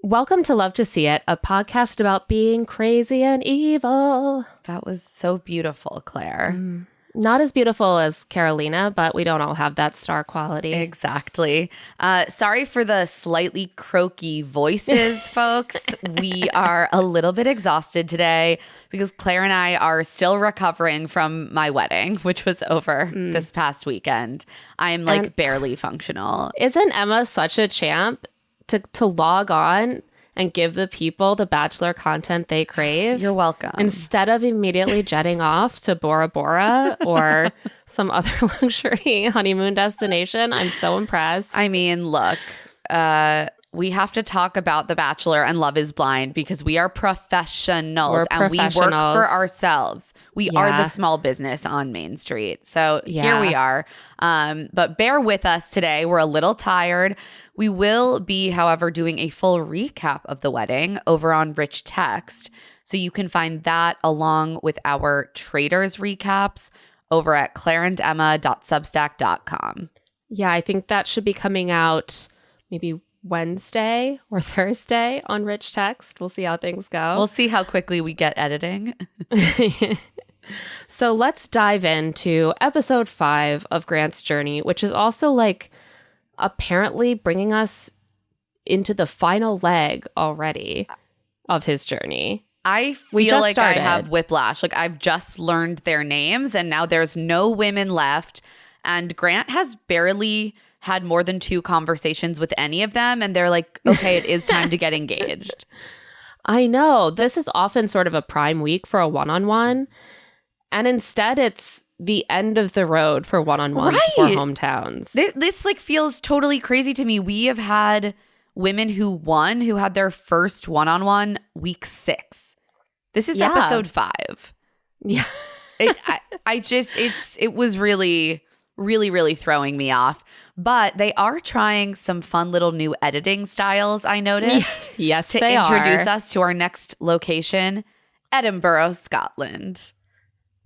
Welcome to Love to See It, a podcast about being crazy and evil. That was so beautiful, Claire. Not as beautiful as Karolina, but we don't all have that star quality. Exactly. Sorry for the slightly croaky voices, folks. We are a little bit exhausted today because Claire and I are still recovering from my wedding, which was over this past weekend. I'm barely functional. Isn't Emma such a champ to log on and give the people the Bachelor content they crave? You're welcome. Instead of immediately jetting off to Bora Bora or some other luxury honeymoon destination. I'm so impressed. I mean, look, we have to talk about The Bachelor and Love is Blind because we are professionals and we work for ourselves. We are the small business on Main Street. So here we are. But bear with us today. We're a little tired. We will be, however, doing a full recap of the wedding over on Rich Text. So you can find that along with our traders recaps over at claireandemma.substack.com. Yeah, I think that should be coming out maybe Wednesday or Thursday on Rich Text. We'll see how things go. We'll see how quickly we get editing. So let's dive into episode 5 of Grant's journey, which is also apparently bringing us into the final leg already of his journey. I feel like I have whiplash. I've just learned their names and now there's no women left. And Grant has barely had more than 2 conversations with any of them. And they're like, okay, it is time to get engaged. I know. This is often sort of a prime week for a one-on-one. And instead, it's the end of the road for one-on-one for hometowns. This feels totally crazy to me. We have had women who had their first one-on-one week 6. This is episode 5. Yeah. It was really, really, really throwing me off. But they are trying some fun little new editing styles, I noticed. Yes, to introduce us to our next location, Edinburgh, Scotland.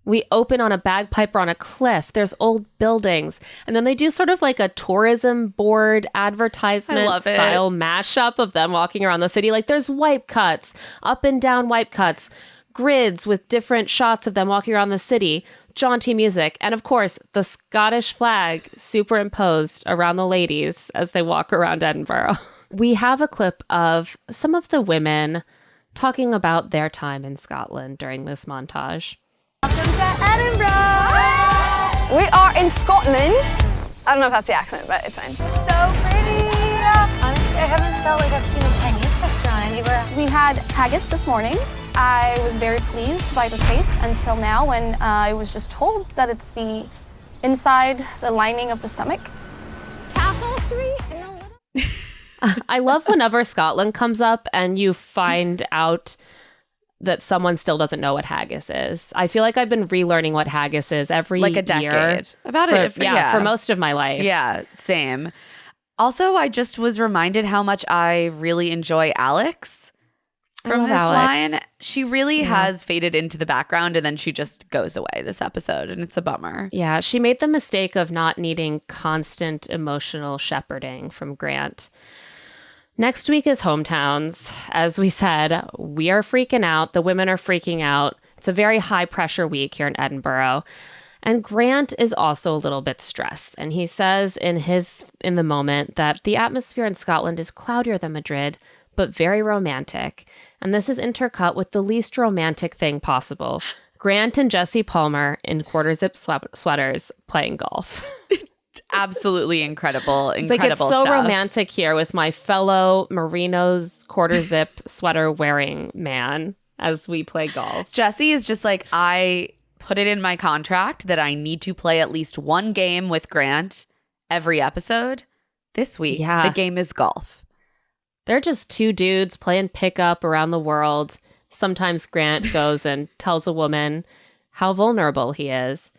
We open on a bagpiper on a cliff. There's old buildings. And then they do sort of like a tourism board advertisement style mashup of them walking around the city. There's wipe cuts, up and down wipe cuts, grids with different shots of them walking around the city, jaunty music, and of course, the Scottish flag superimposed around the ladies as they walk around Edinburgh. We have a clip of some of the women talking about their time in Scotland during this montage. Welcome to Edinburgh! We are in Scotland. I don't know if that's the accent, but it's fine. So pretty! Honestly, I haven't felt like I've seen a Chinese restaurant anywhere. We had haggis this morning. I was very pleased by the taste until now when I was just told that it's the inside, the lining of the stomach. Castle Street? I love whenever Scotland comes up and you find out that someone still doesn't know what haggis is. I feel like I've been relearning what haggis is every a decade. year. For most of my life. Yeah, same. Also, I just was reminded how much I really enjoy Alex from this line. She really has faded into the background and then she just goes away this episode and it's a bummer. Yeah, she made the mistake of not needing constant emotional shepherding from Grant. Next week is hometowns. As we said, we are freaking out. The women are freaking out. It's a very high pressure week here in Edinburgh. And Grant is also a little bit stressed. And he says in the moment that the atmosphere in Scotland is cloudier than Madrid, but very romantic. And this is intercut with the least romantic thing possible. Grant and Jesse Palmer in quarter zip sweaters playing golf. Absolutely incredible it's so stuff. Romantic here with my fellow Merino's quarter zip sweater wearing man as we play golf. Jesse is just I put it in my contract that I need to play at least one game with Grant every episode. This week, the game is golf. They're just 2 dudes playing pickup around the world. Sometimes Grant goes and tells a woman how vulnerable he is.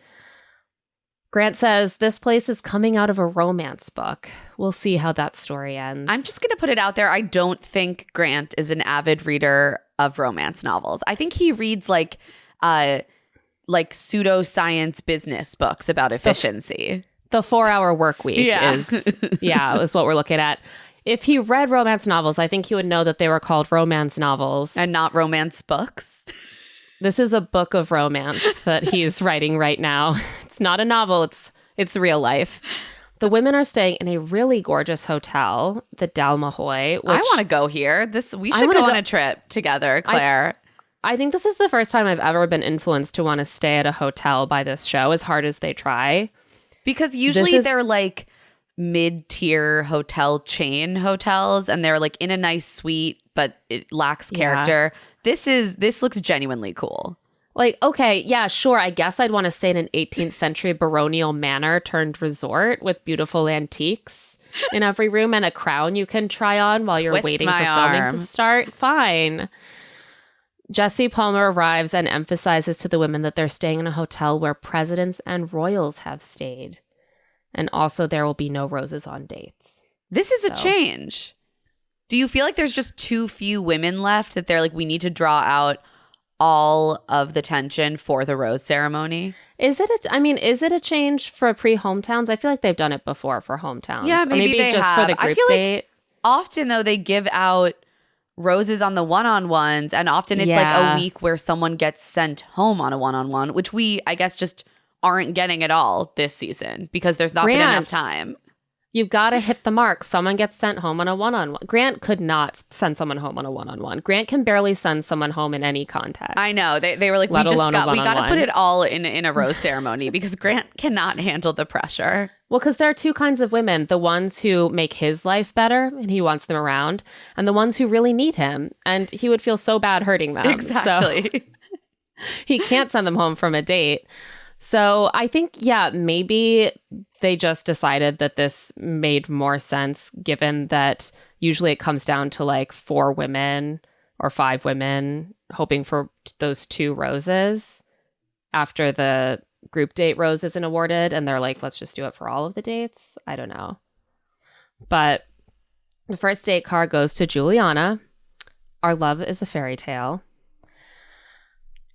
Grant says this place is coming out of a romance book. We'll see how that story ends. I'm just going to put it out there. I don't think Grant is an avid reader of romance novels. I think he reads pseudoscience business books about efficiency. The 4-hour work week is what we're looking at. If he read romance novels, I think he would know that they were called romance novels. And not romance books. This is a book of romance that he's writing right now. It's not a novel, it's real life. The women are staying in a really gorgeous hotel, the Dalmahoy. I want to go here. We should go on a trip together, Claire. I think this is the first time I've ever been influenced to want to stay at a hotel by this show, as hard as they try. Because usually they're like mid-tier hotel chain hotels, and they're like in a nice suite, but it lacks character. This looks genuinely cool. Like, okay, yeah, sure. I guess I'd want to stay in an 18th century baronial manor turned resort with beautiful antiques in every room and a crown you can try on while you're waiting for filming to start. Fine. Jesse Palmer arrives and emphasizes to the women that they're staying in a hotel where presidents and royals have stayed. And also there will be no roses on dates. This is a change. Do you feel like there's just too few women left that they're like, we need to draw out all of the tension for the rose ceremony? Is it a change for pre-hometowns? I feel like they've done it before for hometowns. Yeah, maybe they just have. For the group I feel date. like often though they give out roses on the one-on-ones, and often it's like a week where someone gets sent home on a one-on-one, which we, I guess, just aren't getting at all this season because there's not been enough time. You've got to hit the mark. Someone gets sent home on a one-on-one. Grant could not send someone home on a one-on-one. Grant can barely send someone home in any context. I know. They were like, we got to put it all in a rose ceremony because Grant cannot handle the pressure. Well, because there are two kinds of women. The ones who make his life better and he wants them around, and the ones who really need him. And he would feel so bad hurting them. Exactly. So he can't send them home from a date. So I think, maybe they just decided that this made more sense given that usually it comes down to like 4 women or 5 women hoping for those 2 roses after the group date rose isn't awarded. And they're like, let's just do it for all of the dates. I don't know. But the first date card goes to Juliana. Our love is a fairy tale.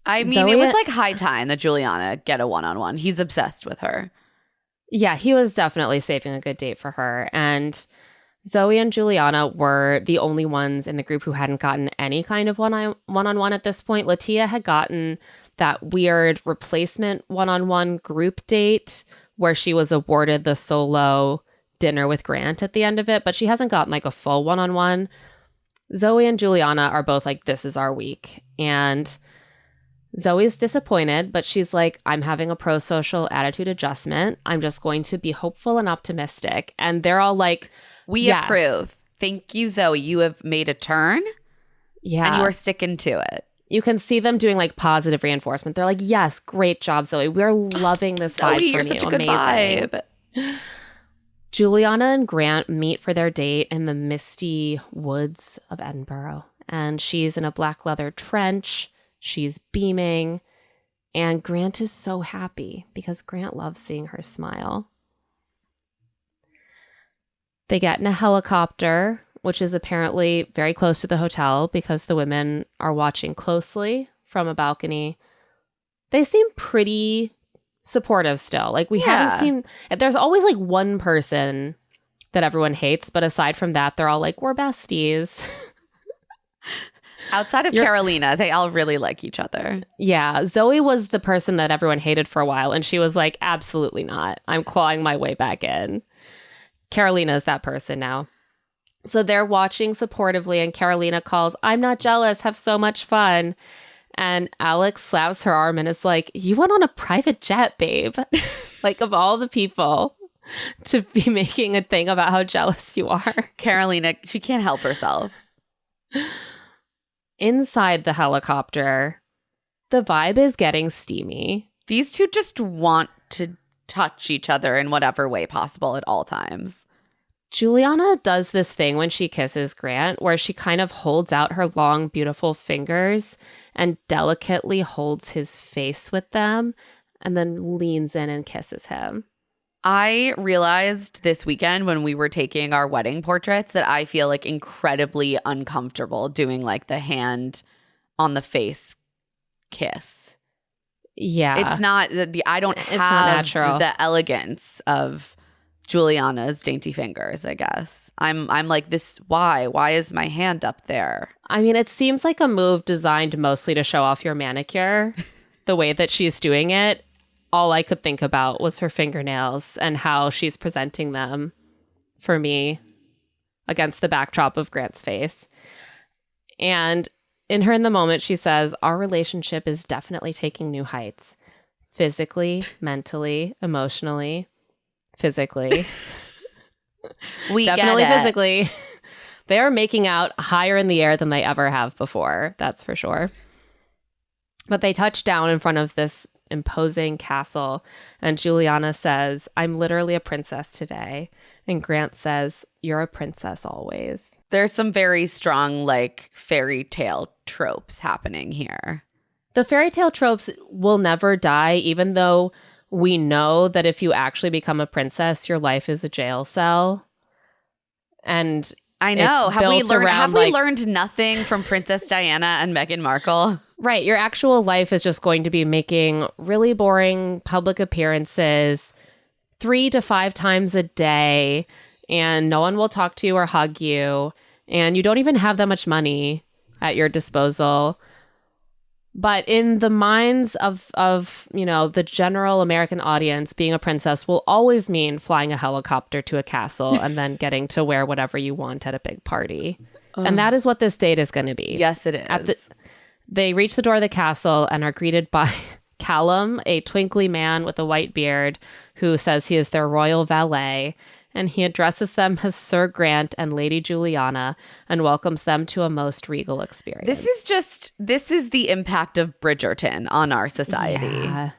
I mean, it was like high time that Juliana get a one-on-one. He's obsessed with her. Yeah, he was definitely saving a good date for her. And Zoe and Juliana were the only ones in the group who hadn't gotten any kind of one-on-one at this point. Latia had gotten that weird replacement one-on-one group date where she was awarded the solo dinner with Grant at the end of it, but she hasn't gotten like a full one-on-one. Zoe and Juliana are both like, this is our week. And Zoe's disappointed, but she's like, I'm having a pro-social attitude adjustment. I'm just going to be hopeful and optimistic. And they're all like, we approve. Thank you, Zoe. You have made a turn. Yeah. And you are sticking to it. You can see them doing like positive reinforcement. They're like, yes, great job, Zoe. We're loving this vibe from you. You're such a good vibe. Juliana and Grant meet for their date in the misty woods of Edinburgh. And she's in a black leather trench. She's beaming, and Grant is so happy because Grant loves seeing her smile. They get in a helicopter, which is apparently very close to the hotel because the women are watching closely from a balcony. They seem pretty supportive still. Like we haven't seen, there's always like one person that everyone hates, but aside from that, they're all like, we're besties. Outside of Karolina, they all really like each other. Yeah. Zoe was the person that everyone hated for a while. And she was like, absolutely not. I'm clawing my way back in. Karolina is that person now. So they're watching supportively. And Karolina calls, I'm not jealous. Have so much fun. And Alex slaps her arm and is like, you went on a private jet, babe. Like of all the people to be making a thing about how jealous you are. Karolina, she can't help herself. Inside the helicopter, the vibe is getting steamy. These two just want to touch each other in whatever way possible at all times. Juliana does this thing when she kisses Grant where she kind of holds out her long, beautiful fingers and delicately holds his face with them and then leans in and kisses him. I realized this weekend when we were taking our wedding portraits that I feel like incredibly uncomfortable doing like the hand on the face kiss. Yeah. It's not I don't have the elegance of Juliana's dainty fingers, I guess. I'm like, this, why? Why is my hand up there? I mean, it seems like a move designed mostly to show off your manicure. The way that she's doing it, all I could think about was her fingernails and how she's presenting them for me against the backdrop of Grant's face. And in the moment, she says, our relationship is definitely taking new heights. Physically, mentally, emotionally, physically. We definitely get it. Physically. They are making out higher in the air than they ever have before. That's for sure. But they touch down in front of this imposing castle, and Juliana says, I'm literally a princess today. And Grant says, you're a princess always. There's some very strong, like, fairy tale tropes happening here. The fairy tale tropes will never die, even though we know that if you actually become a princess, your life is a jail cell. And I know. Have we learned nothing from Princess Diana and Meghan Markle? Right. Your actual life is just going to be making really boring public appearances 3 to 5 times a day, and no one will talk to you or hug you, and you don't even have that much money at your disposal. But in the minds of the general American audience, being a princess will always mean flying a helicopter to a castle and then getting to wear whatever you want at a big party. And that is what this date is going to be. Yes, it is. They reach the door of the castle and are greeted by Callum, a twinkly man with a white beard who says he is their royal valet. And he addresses them as Sir Grant and Lady Juliana and welcomes them to a most regal experience. This is the impact of Bridgerton on our society. Yeah.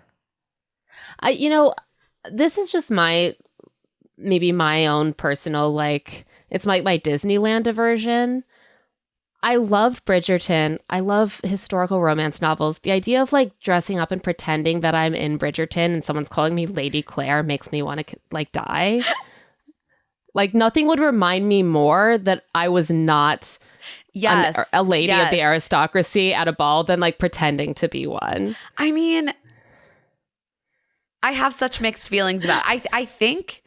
This is just maybe my own personal, like, it's my Disneyland aversion. I loved Bridgerton. I love historical romance novels. The idea of like dressing up and pretending that I'm in Bridgerton and someone's calling me Lady Claire makes me want to like die. Like, nothing would remind me more that I was not a lady of the aristocracy at a ball than like pretending to be one. I mean, I have such mixed feelings about it. I think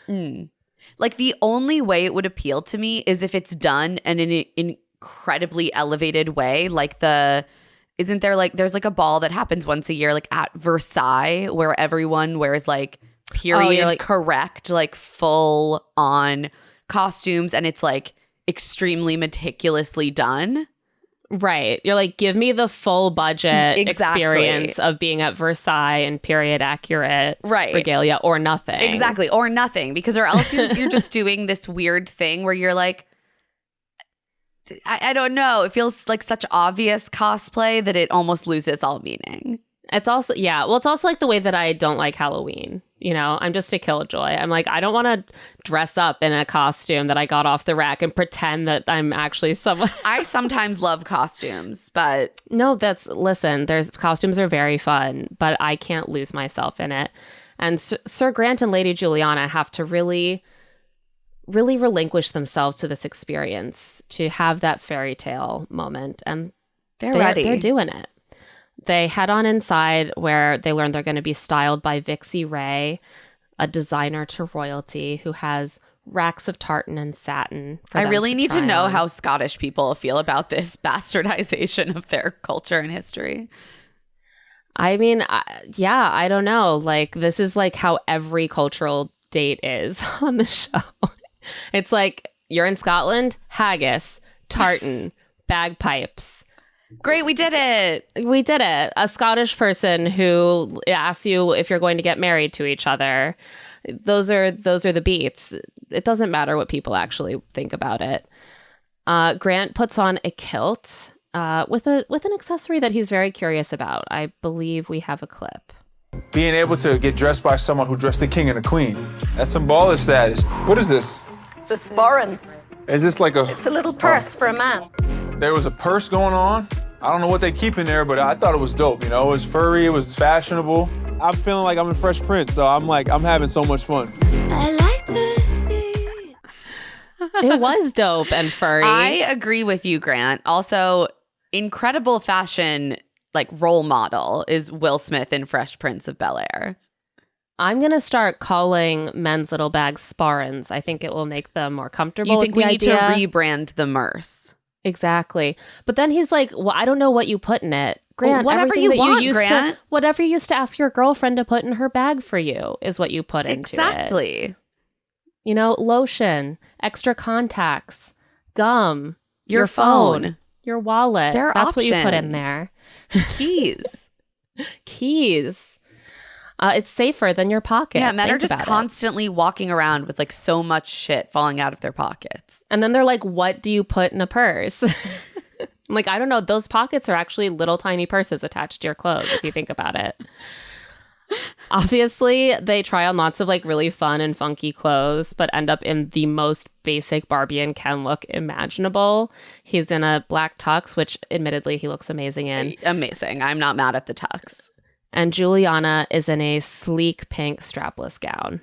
like the only way it would appeal to me is if it's done in an incredibly elevated way. Like isn't there like, there's like a ball that happens once a year, like at Versailles, where everyone wears like period correct, like full on costumes, and it's like extremely meticulously done. Right. You're like, give me the full budget experience of being at Versailles and period accurate regalia, or nothing. Exactly. Or nothing. Because or else you're just doing this weird thing where you're like, I don't know. It feels like such obvious cosplay that it almost loses all meaning. It's also, it's also like the way that I don't like Halloween. You know, I'm just a killjoy. I'm like, I don't want to dress up in a costume that I got off the rack and pretend that I'm actually someone. I sometimes love costumes, but no, costumes are very fun, but I can't lose myself in it. And Sir Grant and Lady Juliana have to really, really relinquish themselves to this experience to have that fairy tale moment. And they're ready. They're doing it. They head on inside where they learn they're going to be styled by Vixie Ray, a designer to royalty who has racks of tartan and satin. I really need to know how Scottish people feel about this bastardization of their culture and history. I mean, I don't know. Like, this is like how every cultural date is on the show. It's like, you're in Scotland, haggis, tartan, bagpipes. Great, we did it. We did it. A Scottish person who asks you if you're going to get married to each other. Those are the beats. It doesn't matter what people actually think about it. Grant puts on a kilt with an accessory that he's very curious about. I believe we have a clip. Being able to get dressed by someone who dressed the king and the queen. That's some baller status. What is this? It's a sporran. Is this like It's a little purse for a man. There was a purse going on. I don't know what they keep in there, but I thought it was dope. You know, it was furry, it was fashionable. I'm feeling like I'm a Fresh Prince, so I'm having so much fun. I like to see. It was dope and furry. I agree with you, Grant. Also, incredible fashion, like, role model is Will Smith in Fresh Prince of Bel-Air. I'm going to start calling men's little bags Sparrins. I think it will make them more comfortable. You think with we the need idea. to rebrand the Merce? Exactly. But then he's like, well, I don't know what you put in it. Grant, whatever everything you that want, used Grant. whatever you used to ask your girlfriend to put in her bag for you is what you put into it. Exactly. You know, lotion, extra contacts, gum, Your phone. your wallet. There are That's what you put in options. there. Keys. Keys. It's safer than your pocket. Yeah, men are Think just about it. constantly walking around with like so much shit falling out of their pockets. And then they're like, what do you put in a purse? I'm like, I don't know. Those pockets are actually little tiny purses attached to your clothes, if you think about it. Obviously, they try on lots of like really fun and funky clothes, but end up in the most basic Barbie and Ken look imaginable. He's in a black tux, which admittedly he looks amazing in. Amazing. I'm not mad at the tux. And Juliana is in a sleek pink strapless gown.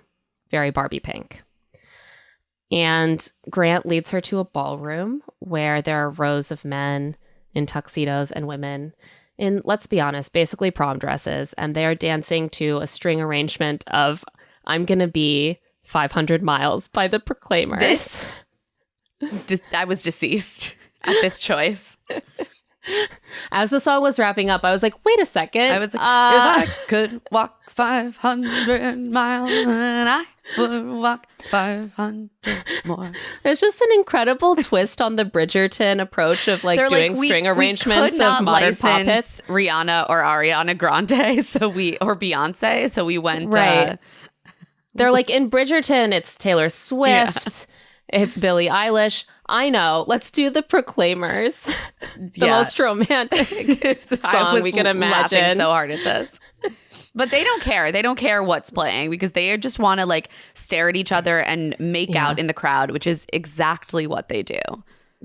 Very Barbie pink. And Grant leads her to a ballroom where there are rows of men in tuxedos and women in, let's be honest, basically prom dresses. And they are dancing to a string arrangement of I'm Gonna Be 500 Miles by the Proclaimers. I was deceased at this choice. As the song was wrapping up, I was like, wait a second. I was like, if I could walk 500 miles, and I would walk 500 more. It's just an incredible twist on the Bridgerton approach of like They're doing string arrangements could not of modern pop hits. Rihanna or Ariana Grande, or Beyonce, so we went. Right. They're like, in Bridgerton, it's Taylor Swift, it's Billie Eilish. I know. Let's do the Proclaimers. The most romantic song we can imagine. Laughing so hard at this. But they don't care. They don't care what's playing because they just want to like stare at each other and make out in the crowd, which is exactly what they do.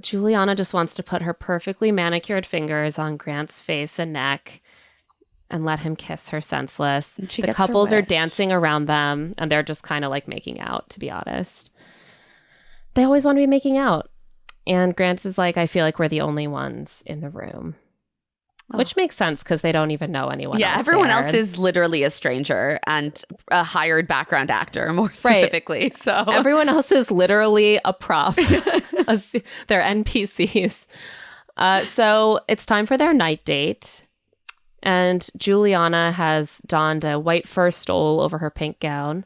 Juliana just wants to put her perfectly manicured fingers on Grant's face and neck and let him kiss her senseless. The couples are dancing around them and they're just kind of like making out, to be honest. They always want to be making out. And Grant is like, I feel like we're the only ones in the room. Which makes sense because they don't even know anyone else. Yeah, everyone there. else is literally a stranger and a hired background actor, more specifically. Right. So everyone else is literally a prop. They're NPCs. So it's time for their night date. And Juliana has donned a white fur stole over her pink gown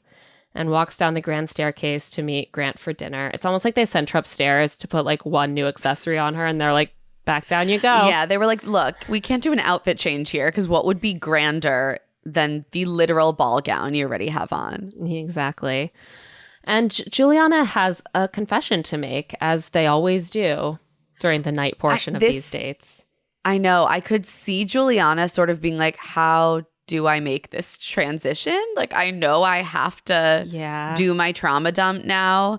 and walks down the grand staircase to meet Grant for dinner. It's almost like they sent her upstairs to put like one new accessory on her and they're like, back down you go. Yeah, they were like, look, we can't do an outfit change here because what would be grander than the literal ball gown you already have on? Exactly. And Juliana has a confession to make, as they always do during the night portion of these dates. I know. I could see Juliana sort of being like, how do I make this transition? Like, I know I have to do my trauma dump now.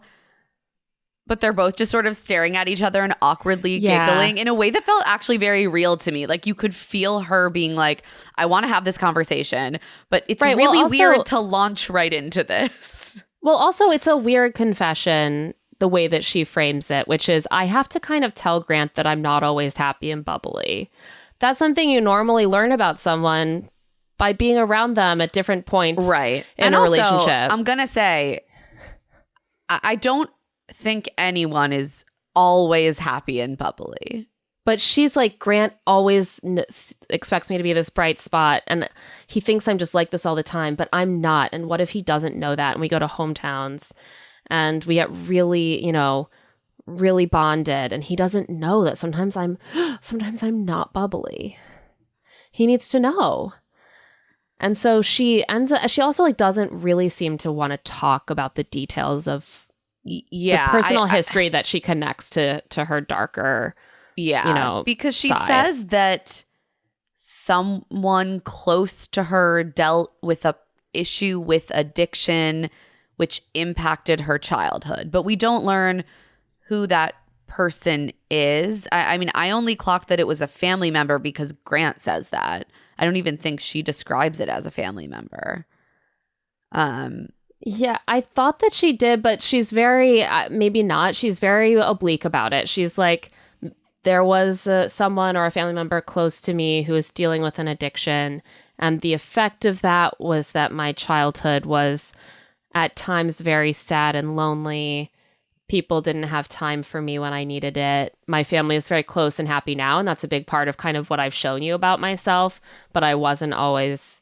But they're both just sort of staring at each other and awkwardly giggling in a way that felt actually very real to me. Like you could feel her being like, I want to have this conversation, but it's really weird to launch right into this. Well, also it's a weird confession, the way that she frames it, which is I have to kind of tell Grant that I'm not always happy and bubbly. That's something you normally learn about someone by being around them at different points in a relationship. I'm going to say, I don't think anyone is always happy and bubbly. But she's like, Grant always expects me to be this bright spot. And he thinks I'm just like this all the time, but I'm not. And what if he doesn't know that? And we go to hometowns and we get really, really bonded. And he doesn't know that sometimes I'm not bubbly. He needs to know. And so she also like doesn't really seem to want to talk about the details of the personal history that she connects to her darker, because she side. says that someone close to her dealt with a issue with addiction, which impacted her childhood. But we don't learn who that person is. I mean, I only clocked that it was a family member because Grant says that. I don't even think she describes it as a family member. Yeah, I thought that she did, but she's very, maybe not. She's very oblique about it. She's like, there was someone or a family member close to me who is dealing with an addiction, And the effect of that was that my childhood was at times very sad and lonely. People didn't have time for me when I needed it. My family is very close and happy now, and that's a big part of kind of what I've shown you about myself, but I wasn't always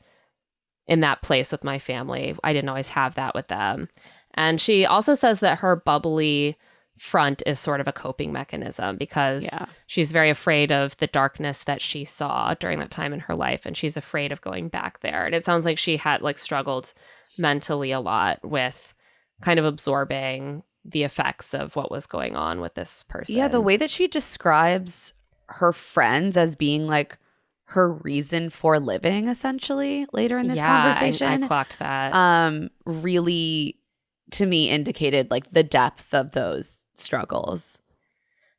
in that place with my family. I didn't always have that with them. And she also says that her bubbly front is sort of a coping mechanism because she's very afraid of the darkness that she saw during that time in her life, and she's afraid of going back there. And it sounds like she had like struggled mentally a lot with kind of absorbing the effects of what was going on with this person. Yeah, the way that she describes her friends as being like her reason for living, essentially, later in this conversation. I clocked that. Really, to me, indicated like the depth of those struggles.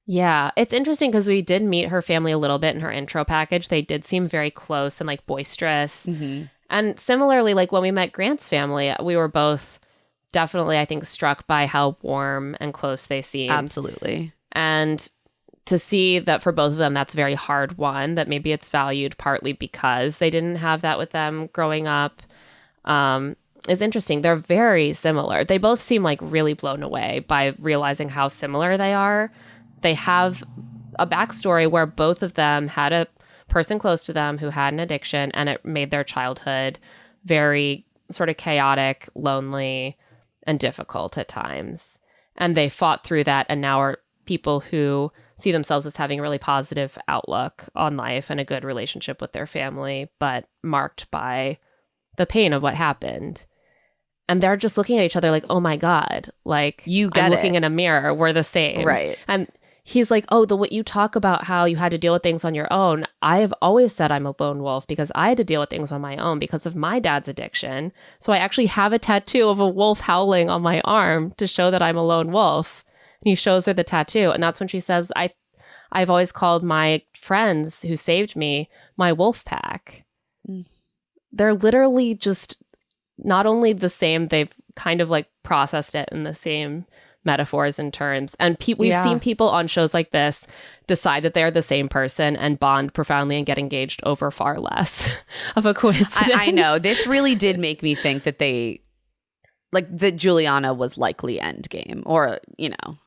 Yeah, it's interesting because we did meet her family a little bit in her intro package. They did seem very close and like boisterous. Mm-hmm. And similarly, like when we met Grant's family, we were both definitely, I think, struck by how warm and close they seemed. Absolutely. And to see that for both of them, that's very hard won, that maybe it's valued partly because they didn't have that with them growing up, is interesting. They're very similar. They both seem like really blown away by realizing how similar they are. They have a backstory where both of them had a person close to them who had an addiction, and it made their childhood very sort of chaotic, lonely, and difficult at times. And they fought through that and now are people who see themselves as having a really positive outlook on life and a good relationship with their family, but marked by the pain of what happened. And they're just looking at each other like, oh my God, like I'm looking in a mirror, we're the same. Right. And he's like, oh, what you talk about how you had to deal with things on your own. I have always said I'm a lone wolf because I had to deal with things on my own because of my dad's addiction. So I actually have a tattoo of a wolf howling on my arm to show that I'm a lone wolf. And he shows her the tattoo. And that's when she says, I've always called my friends who saved me my wolf pack. Mm. They're literally just not only the same, they've kind of like processed it in the same metaphors and terms. And we've seen people on shows like this decide that they're the same person and bond profoundly and get engaged over far less of a coincidence. I know. This really did make me think that that Juliana was likely endgame, or, you know.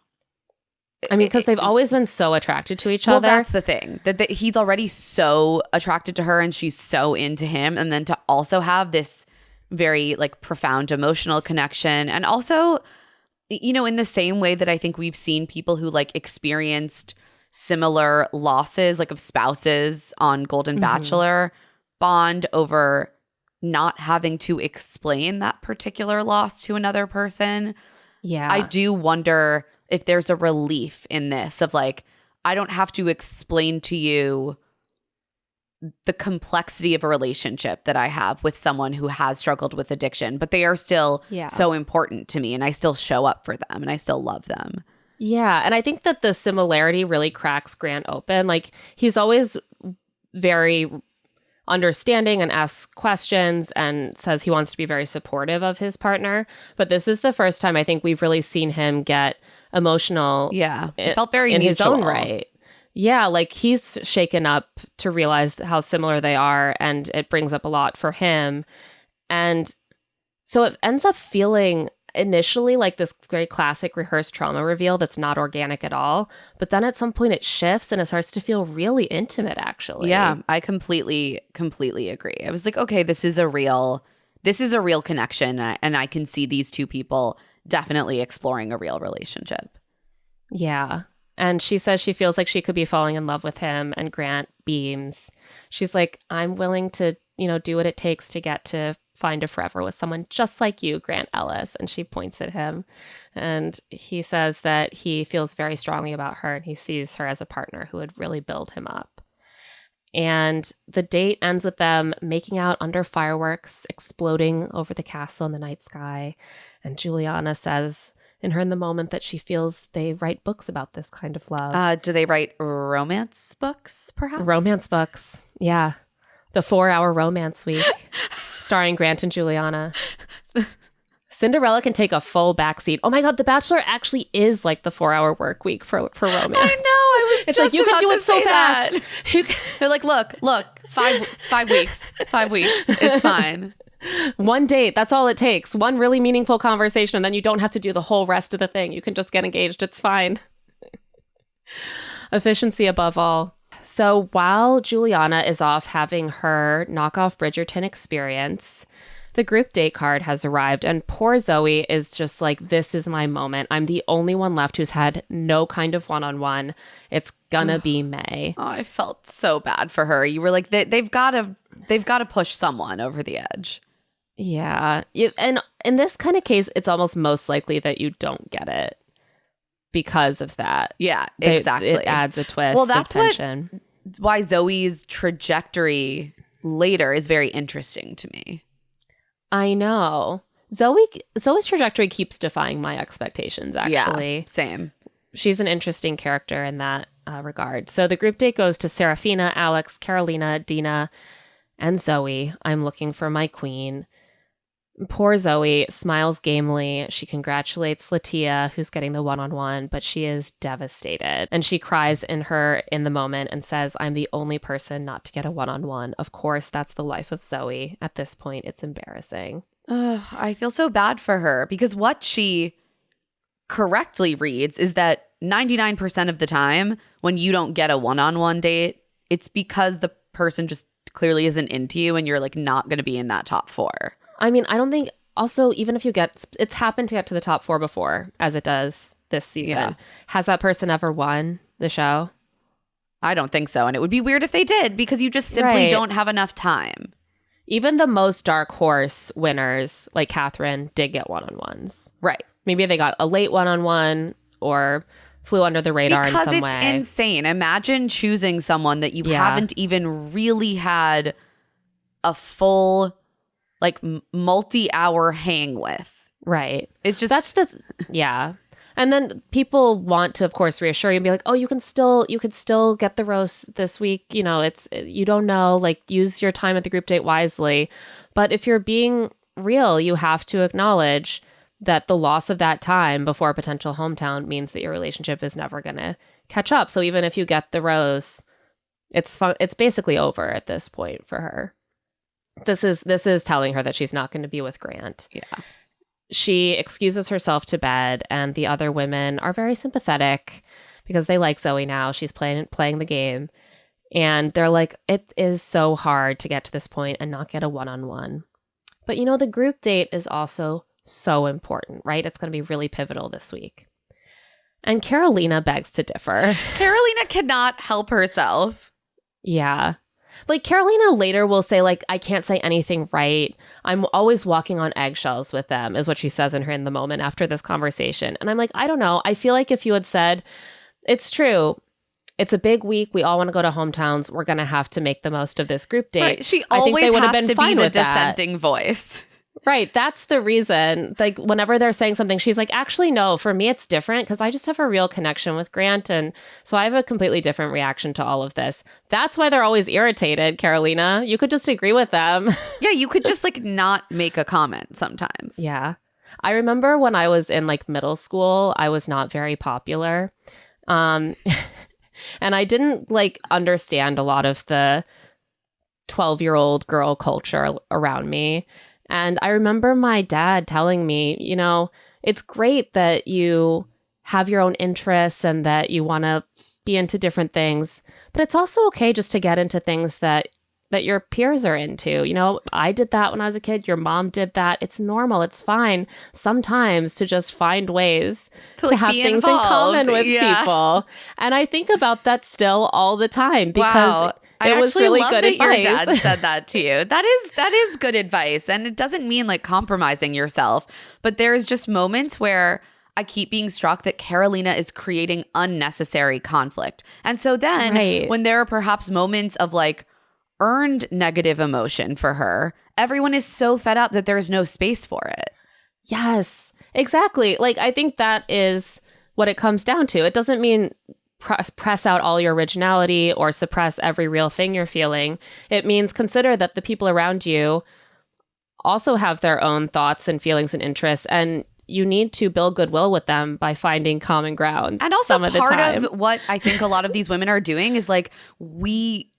I mean, because they've always been so attracted to each other. Well, that's the thing. That he's already so attracted to her and she's so into him. And then to also have this very like profound emotional connection, and also, you know, in the same way that I think we've seen people who like experienced similar losses, like of spouses on Golden Bachelor, bond over not having to explain that particular loss to another person. Yeah. I do wonder if there's a relief in this of like, I don't have to explain to you the complexity of a relationship that I have with someone who has struggled with addiction, but they are still so important to me, and I still show up for them and I still love them. Yeah. And I think that the similarity really cracks Grant open. Like, he's always very understanding and asks questions and says he wants to be very supportive of his partner. But this is the first time I think we've really seen him get emotional. Yeah. It felt very in mutual. his own right. Yeah, like he's shaken up to realize how similar they are, and it brings up a lot for him. And so it ends up feeling initially like this very classic rehearsed trauma reveal that's not organic at all. But then at some point it shifts and it starts to feel really intimate, actually. Yeah, I completely agree. I was like, okay, this is a real connection, and I can see these two people definitely exploring a real relationship. Yeah. And she says she feels like she could be falling in love with him, and Grant beams. She's like, I'm willing to, do what it takes to get to find a forever with someone just like you, Grant Ellis. And she points at him, and he says that he feels very strongly about her and he sees her as a partner who would really build him up. And the date ends with them making out under fireworks exploding over the castle in the night sky. And Juliana says in the moment that she feels they write books about this kind of love. Do they write romance books, perhaps? Romance books. Yeah. The 4-hour romance week starring Grant and Juliana. Cinderella can take a full backseat. Oh my God, The Bachelor actually is like the 4-hour work week for romance. I know. I was it's just like you about can do to it so say that. fast. They're like, look, 5 weeks. 5 weeks. It's fine. One date. That's all it takes. One really meaningful conversation. And then you don't have to do the whole rest of the thing. You can just get engaged. It's fine. Efficiency above all. So while Juliana is off having her knockoff Bridgerton experience, the group date card has arrived, and poor Zoe is just like, this is my moment. I'm the only one left who's had no kind of one-on-one. It's gonna be May. Oh, I felt so bad for her. You were like, they've got to push someone over the edge. Yeah. And in this kind of case, it's almost most likely that you don't get it because of that. Yeah, exactly. It adds a twist. Well, that's of tension. why Zoe's trajectory later is very interesting to me. I know. Zoe's trajectory keeps defying my expectations, actually. Yeah, same. She's an interesting character in that regard. So the group date goes to Serafina, Alex, Karolina, Dena, and Zoe. I'm looking for my queen. Poor Zoe smiles gamely. She congratulates Latia, who's getting the one-on-one, but she is devastated. And she cries in the moment and says, I'm the only person not to get a one-on-one. Of course, that's the life of Zoe. At this point, it's embarrassing. I feel so bad for her because what she correctly reads is that 99% of the time when you don't get a one-on-one date, it's because the person just clearly isn't into you and you're like not going to be in that top 4. I mean, I don't think also, even if you it's happened to get to the top 4 before, as it does this season. Yeah. Has that person ever won the show? I don't think so. And it would be weird if they did because you just simply don't have enough time. Even the most dark horse winners, like Catherine, did get one-on-ones. Right. Maybe they got a late one-on-one or flew under the radar in some way. Because it's insane. Imagine choosing someone that you haven't even really had a full like multi-hour hang with. Right. It's just yeah. And then people want to, of course, reassure you and be like, oh, you could still get the roast this week. You know, you don't know, like use your time at the group date wisely. But if you're being real, you have to acknowledge that the loss of that time before a potential hometown means that your relationship is never going to catch up. So even if you get the rose, it's basically over at this point for her. This is telling her that she's not going to be with Grant. Yeah. She excuses herself to bed, and the other women are very sympathetic because they like Zoe now. She's playing the game. And they're like, it is so hard to get to this point and not get a one-on-one. But you know, the group date is also so important, right? It's going to be really pivotal this week. And Karolina begs to differ. Karolina cannot help herself. Yeah. Like Karolina later will say, like, I can't say anything right. I'm always walking on eggshells with them, is what she says in the moment after this conversation. And I'm like, I don't know. I feel like if you had said, it's true, it's a big week, we all want to go to hometowns, we're going to have to make the most of this group date. Right. She always has to be the dissenting voice. Right. That's the reason. Like, whenever they're saying something, she's like, actually, no, for me, it's different because I just have a real connection with Grant. And so I have a completely different reaction to all of this. That's why they're always irritated, Karolina. You could just agree with them. Yeah, you could just like not make a comment sometimes. Yeah. I remember when I was in like middle school, I was not very popular. And I didn't like understand a lot of the 12-year-old girl culture around me. And I remember my dad telling me, you know, it's great that you have your own interests and that you want to be into different things, but it's also okay just to get into things that your peers are into. You know, I did that when I was a kid. Your mom did that. It's normal. It's fine sometimes to just find ways to have things involved. In common with people. And I think about that still all the time because it was really good advice. Your dad said that to you. That is good advice. And it doesn't mean like compromising yourself, but there's just moments where I keep being struck that Karolina is creating unnecessary conflict. And so then when there are perhaps moments of like earned negative emotion for her, everyone is so fed up that there's no space for it. Yes, exactly. Like, I think that is what it comes down to. It doesn't mean press out all your originality or suppress every real thing you're feeling. It means consider that the people around you also have their own thoughts and feelings and interests, and you need to build goodwill with them by finding common ground. And also part of what I think a lot of these women are doing is like we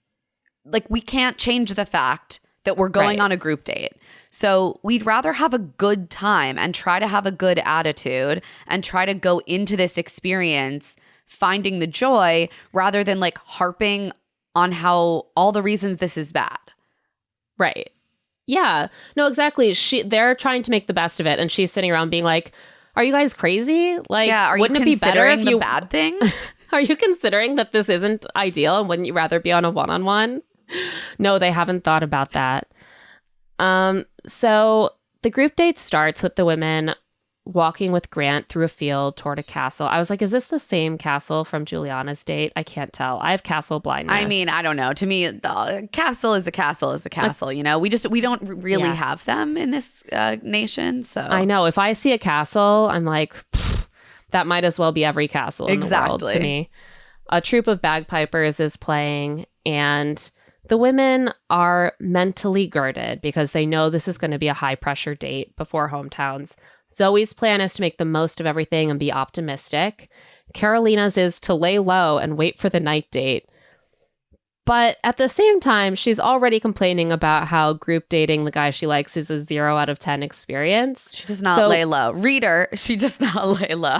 can't change the fact that we're going on a group date. So we'd rather have a good time and try to have a good attitude and try to go into this experience finding the joy rather than like harping on how all the reasons this is bad. Right. Yeah. No, exactly. They're trying to make the best of it, and she's sitting around being like, "Are you guys crazy? Like, yeah, are wouldn't you it be better if considering you the bad things? Are you considering that this isn't ideal, and wouldn't you rather be on a one-on-one?" No, they haven't thought about that. So the group date starts with the women walking with Grant through a field toward a castle. I was like, is this the same castle from Juliana's date? I can't tell. I have castle blindness. I mean, I don't know. To me, the castle is a castle is a castle. You know, we don't really have them in this nation. So I know if I see a castle, I'm like, that might as well be every castle in the world to me. A troupe of bagpipers is playing, and the women are mentally girded because they know this is going to be a high pressure date before hometowns. Zoe's plan is to make the most of everything and be optimistic. Karolina's is to lay low and wait for the night date. But at the same time, she's already complaining about how group dating the guy she likes is a 0 out of 10 experience. She does not lay low. Reader, she does not lay low.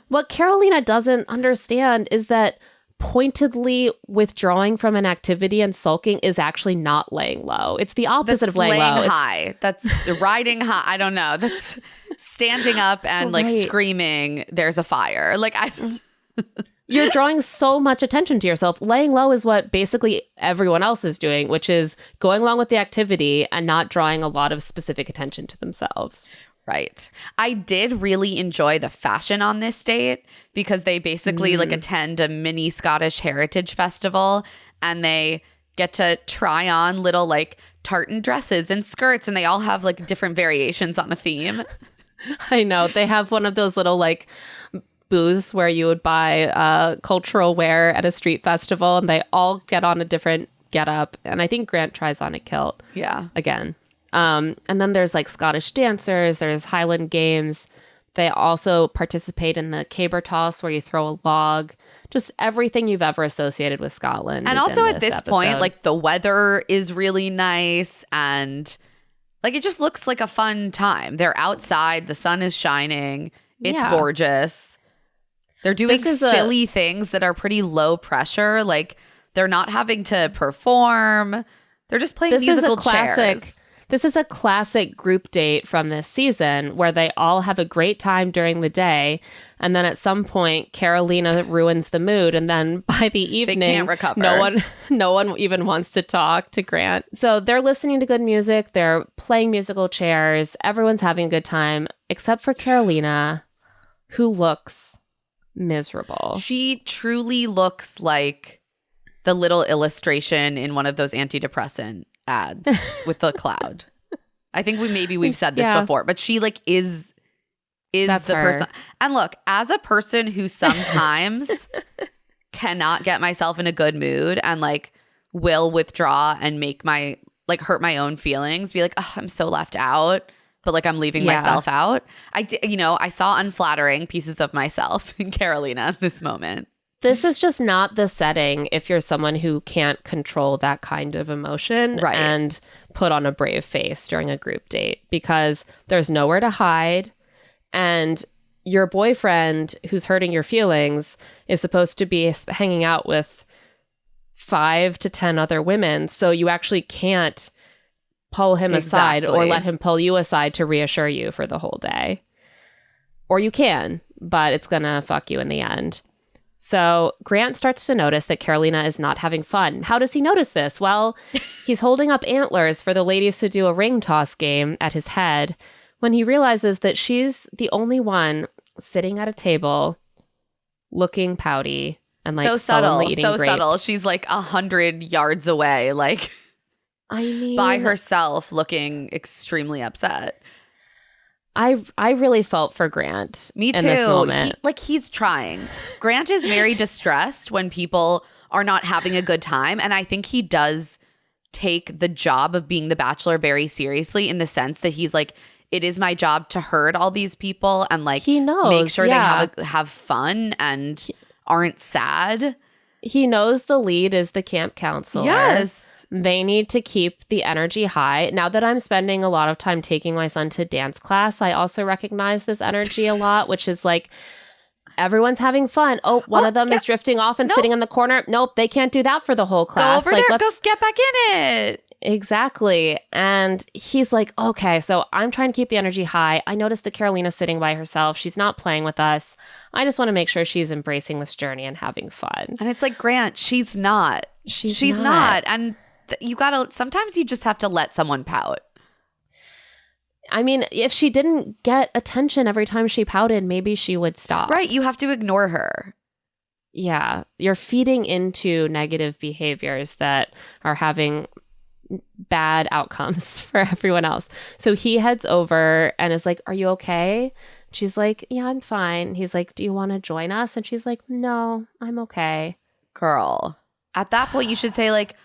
What Karolina doesn't understand is that pointedly withdrawing from an activity and sulking is actually not laying low. It's the opposite of laying low. High. That's riding high. I don't know. That's standing up and like screaming, "There's a fire." Like You're drawing so much attention to yourself. Laying low is what basically everyone else is doing, which is going along with the activity and not drawing a lot of specific attention to themselves. Right. I did really enjoy the fashion on this date because they basically like attend a mini Scottish heritage festival, and they get to try on little like tartan dresses and skirts, and they all have like different variations on a theme. I know. They have one of those little like booths where you would buy cultural wear at a street festival, and they all get on a different getup. And I think Grant tries on a kilt. Yeah. Again. And then there's like Scottish dancers, there's Highland games. They also participate in the caber toss where you throw a log. Just everything you've ever associated with Scotland. And also at this point, like the weather is really nice and like it just looks like a fun time. They're outside, the sun is shining, it's gorgeous. They're doing silly things that are pretty low pressure. Like they're not having to perform. They're just playing musical chairs. This is a classic group date from this season where they all have a great time during the day. And then at some point, Karolina ruins the mood. And then by the evening, they can't recover. No one even wants to talk to Grant. So they're listening to good music. They're playing musical chairs. Everyone's having a good time, except for Karolina, who looks miserable. She truly looks like the little illustration in one of those antidepressant ads with the cloud. I think we've said this before, but she like is That's the her. person. And look, as a person who sometimes cannot get myself in a good mood and like will withdraw and make my like hurt my own feelings, be like, oh, I'm so left out, but like I'm leaving myself out. I saw unflattering pieces of myself in Karolina this moment. This is just not the setting if you're someone who can't control that kind of emotion and put on a brave face during a group date, because there's nowhere to hide. And your boyfriend who's hurting your feelings is supposed to be hanging out with 5 to 10 other women. So you actually can't pull him aside or let him pull you aside to reassure you for the whole day. Or you can, but it's going to fuck you in the end. So Grant starts to notice that Karolina is not having fun. How does he notice this? Well, he's holding up antlers for the ladies to do a ring toss game at his head when he realizes that she's the only one sitting at a table looking pouty and like so subtle, eating so grapes. subtle. She's like 100 yards away, like by herself, looking extremely upset. I really felt for Grant. Me too. In this moment. He's trying. Grant is very distressed when people are not having a good time, and I think he does take the job of being the Bachelor very seriously, in the sense that he's like, it is my job to herd all these people and like he knows, make sure they have fun and aren't sad. He knows the lead is the camp counselor. Yes. They need to keep the energy high. Now that I'm spending a lot of time taking my son to dance class, I also recognize this energy a lot, which is like, everyone's having fun. Oh, one of them is drifting off and sitting in the corner. Nope, they can't do that for the whole class. Go over there. Go get back in it. Exactly. And he's like, okay, so I'm trying to keep the energy high. I noticed that Karolina's sitting by herself. She's not playing with us. I just want to make sure she's embracing this journey and having fun. And it's like, Grant, she's not. She's not. And you gotta, sometimes you just have to let someone pout. I mean, if she didn't get attention every time she pouted, maybe she would stop. Right. You have to ignore her. Yeah. You're feeding into negative behaviors that are having bad outcomes for everyone else. So he heads over and is like, are you okay? She's like, yeah, I'm fine. He's like, do you want to join us? And she's like, no, I'm okay. Girl, at that point, you should say like,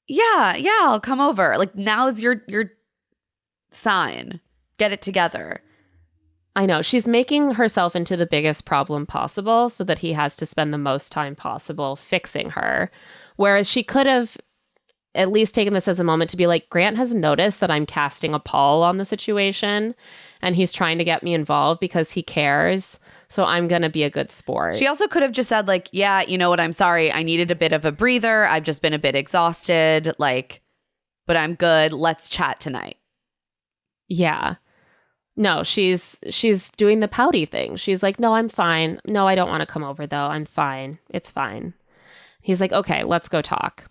yeah, I'll come over. Like, now's your sign. Get it together. I know. She's making herself into the biggest problem possible so that he has to spend the most time possible fixing her. Whereas she could have at least taken this as a moment to be like, Grant has noticed that I'm casting a pall on the situation and he's trying to get me involved because he cares. So I'm going to be a good sport. She also could have just said like, yeah, you know what? I'm sorry. I needed a bit of a breather. I've just been a bit exhausted. Like, but I'm good. Let's chat tonight. Yeah. No, she's doing the pouty thing. She's like, no, I'm fine. No, I don't want to come over though. I'm fine. It's fine. He's like, okay, let's go talk.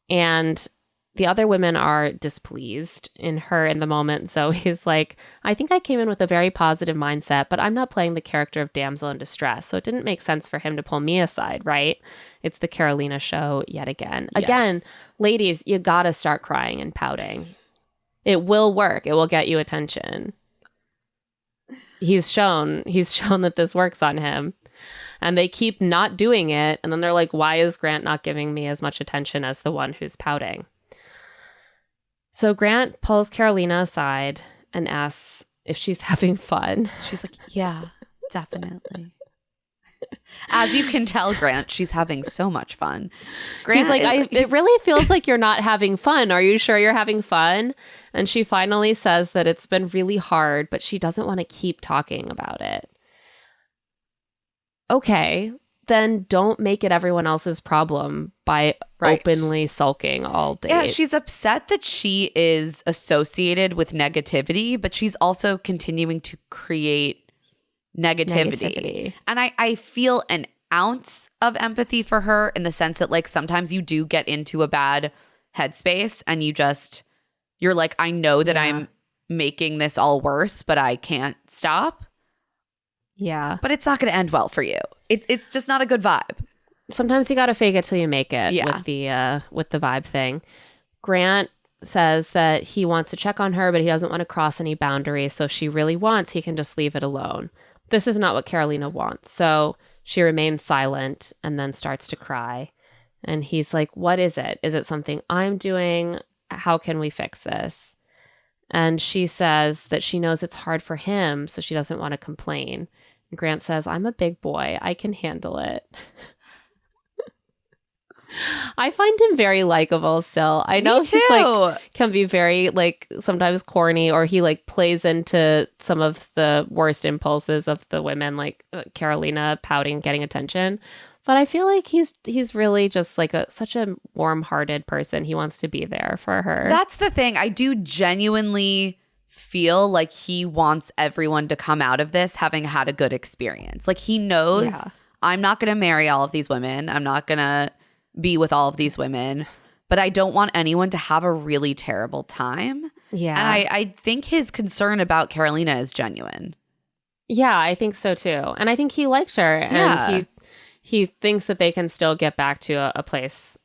And the other women are displeased in her in the moment. So he's like, I think I came in with a very positive mindset, but I'm not playing the character of damsel in distress. So it didn't make sense for him to pull me aside, right? It's the Karolina show yet again. Yes. Again, ladies, you got to start crying and pouting. It will work. It will get you attention. He's shown that this works on him. And they keep not doing it. And then they're like, why is Grant not giving me as much attention as the one who's pouting? So Grant pulls Karolina aside and asks if she's having fun. She's like, yeah, definitely. As you can tell, Grant, she's having so much fun. Grant, he's like, it really feels like you're not having fun. Are you sure you're having fun? And she finally says that it's been really hard, but she doesn't want to keep talking about it. Okay, then don't make it everyone else's problem by openly sulking all day. Yeah, she's upset that she is associated with negativity, but she's also continuing to create negativity. And I feel an ounce of empathy for her in the sense that like sometimes you do get into a bad headspace and you're like, I know that I'm making this all worse, but I can't stop. Yeah. But it's not going to end well for you. It's just not a good vibe. Sometimes you got to fake it till you make it with the vibe thing. Grant says that he wants to check on her, but he doesn't want to cross any boundaries. So if she really wants, he can just leave it alone. This is not what Karolina wants. So she remains silent and then starts to cry. And he's like, what is it? Is it something I'm doing? How can we fix this? And she says that she knows it's hard for him, so she doesn't want to complain. And Grant says, I'm a big boy. I can handle it. I find him very likable still. I know he's like can be very like sometimes corny, or he like plays into some of the worst impulses of the women, like Karolina pouting, getting attention. But I feel like he's really just like such a warm-hearted person. He wants to be there for her. That's the thing. I do genuinely feel like he wants everyone to come out of this having had a good experience. Like he knows I'm not going to marry all of these women. I'm not going to be with all of these women. But I don't want anyone to have a really terrible time. Yeah. And I think his concern about Karolina is genuine. Yeah, I think so too. And I think he likes her. And he thinks that they can still get back to a place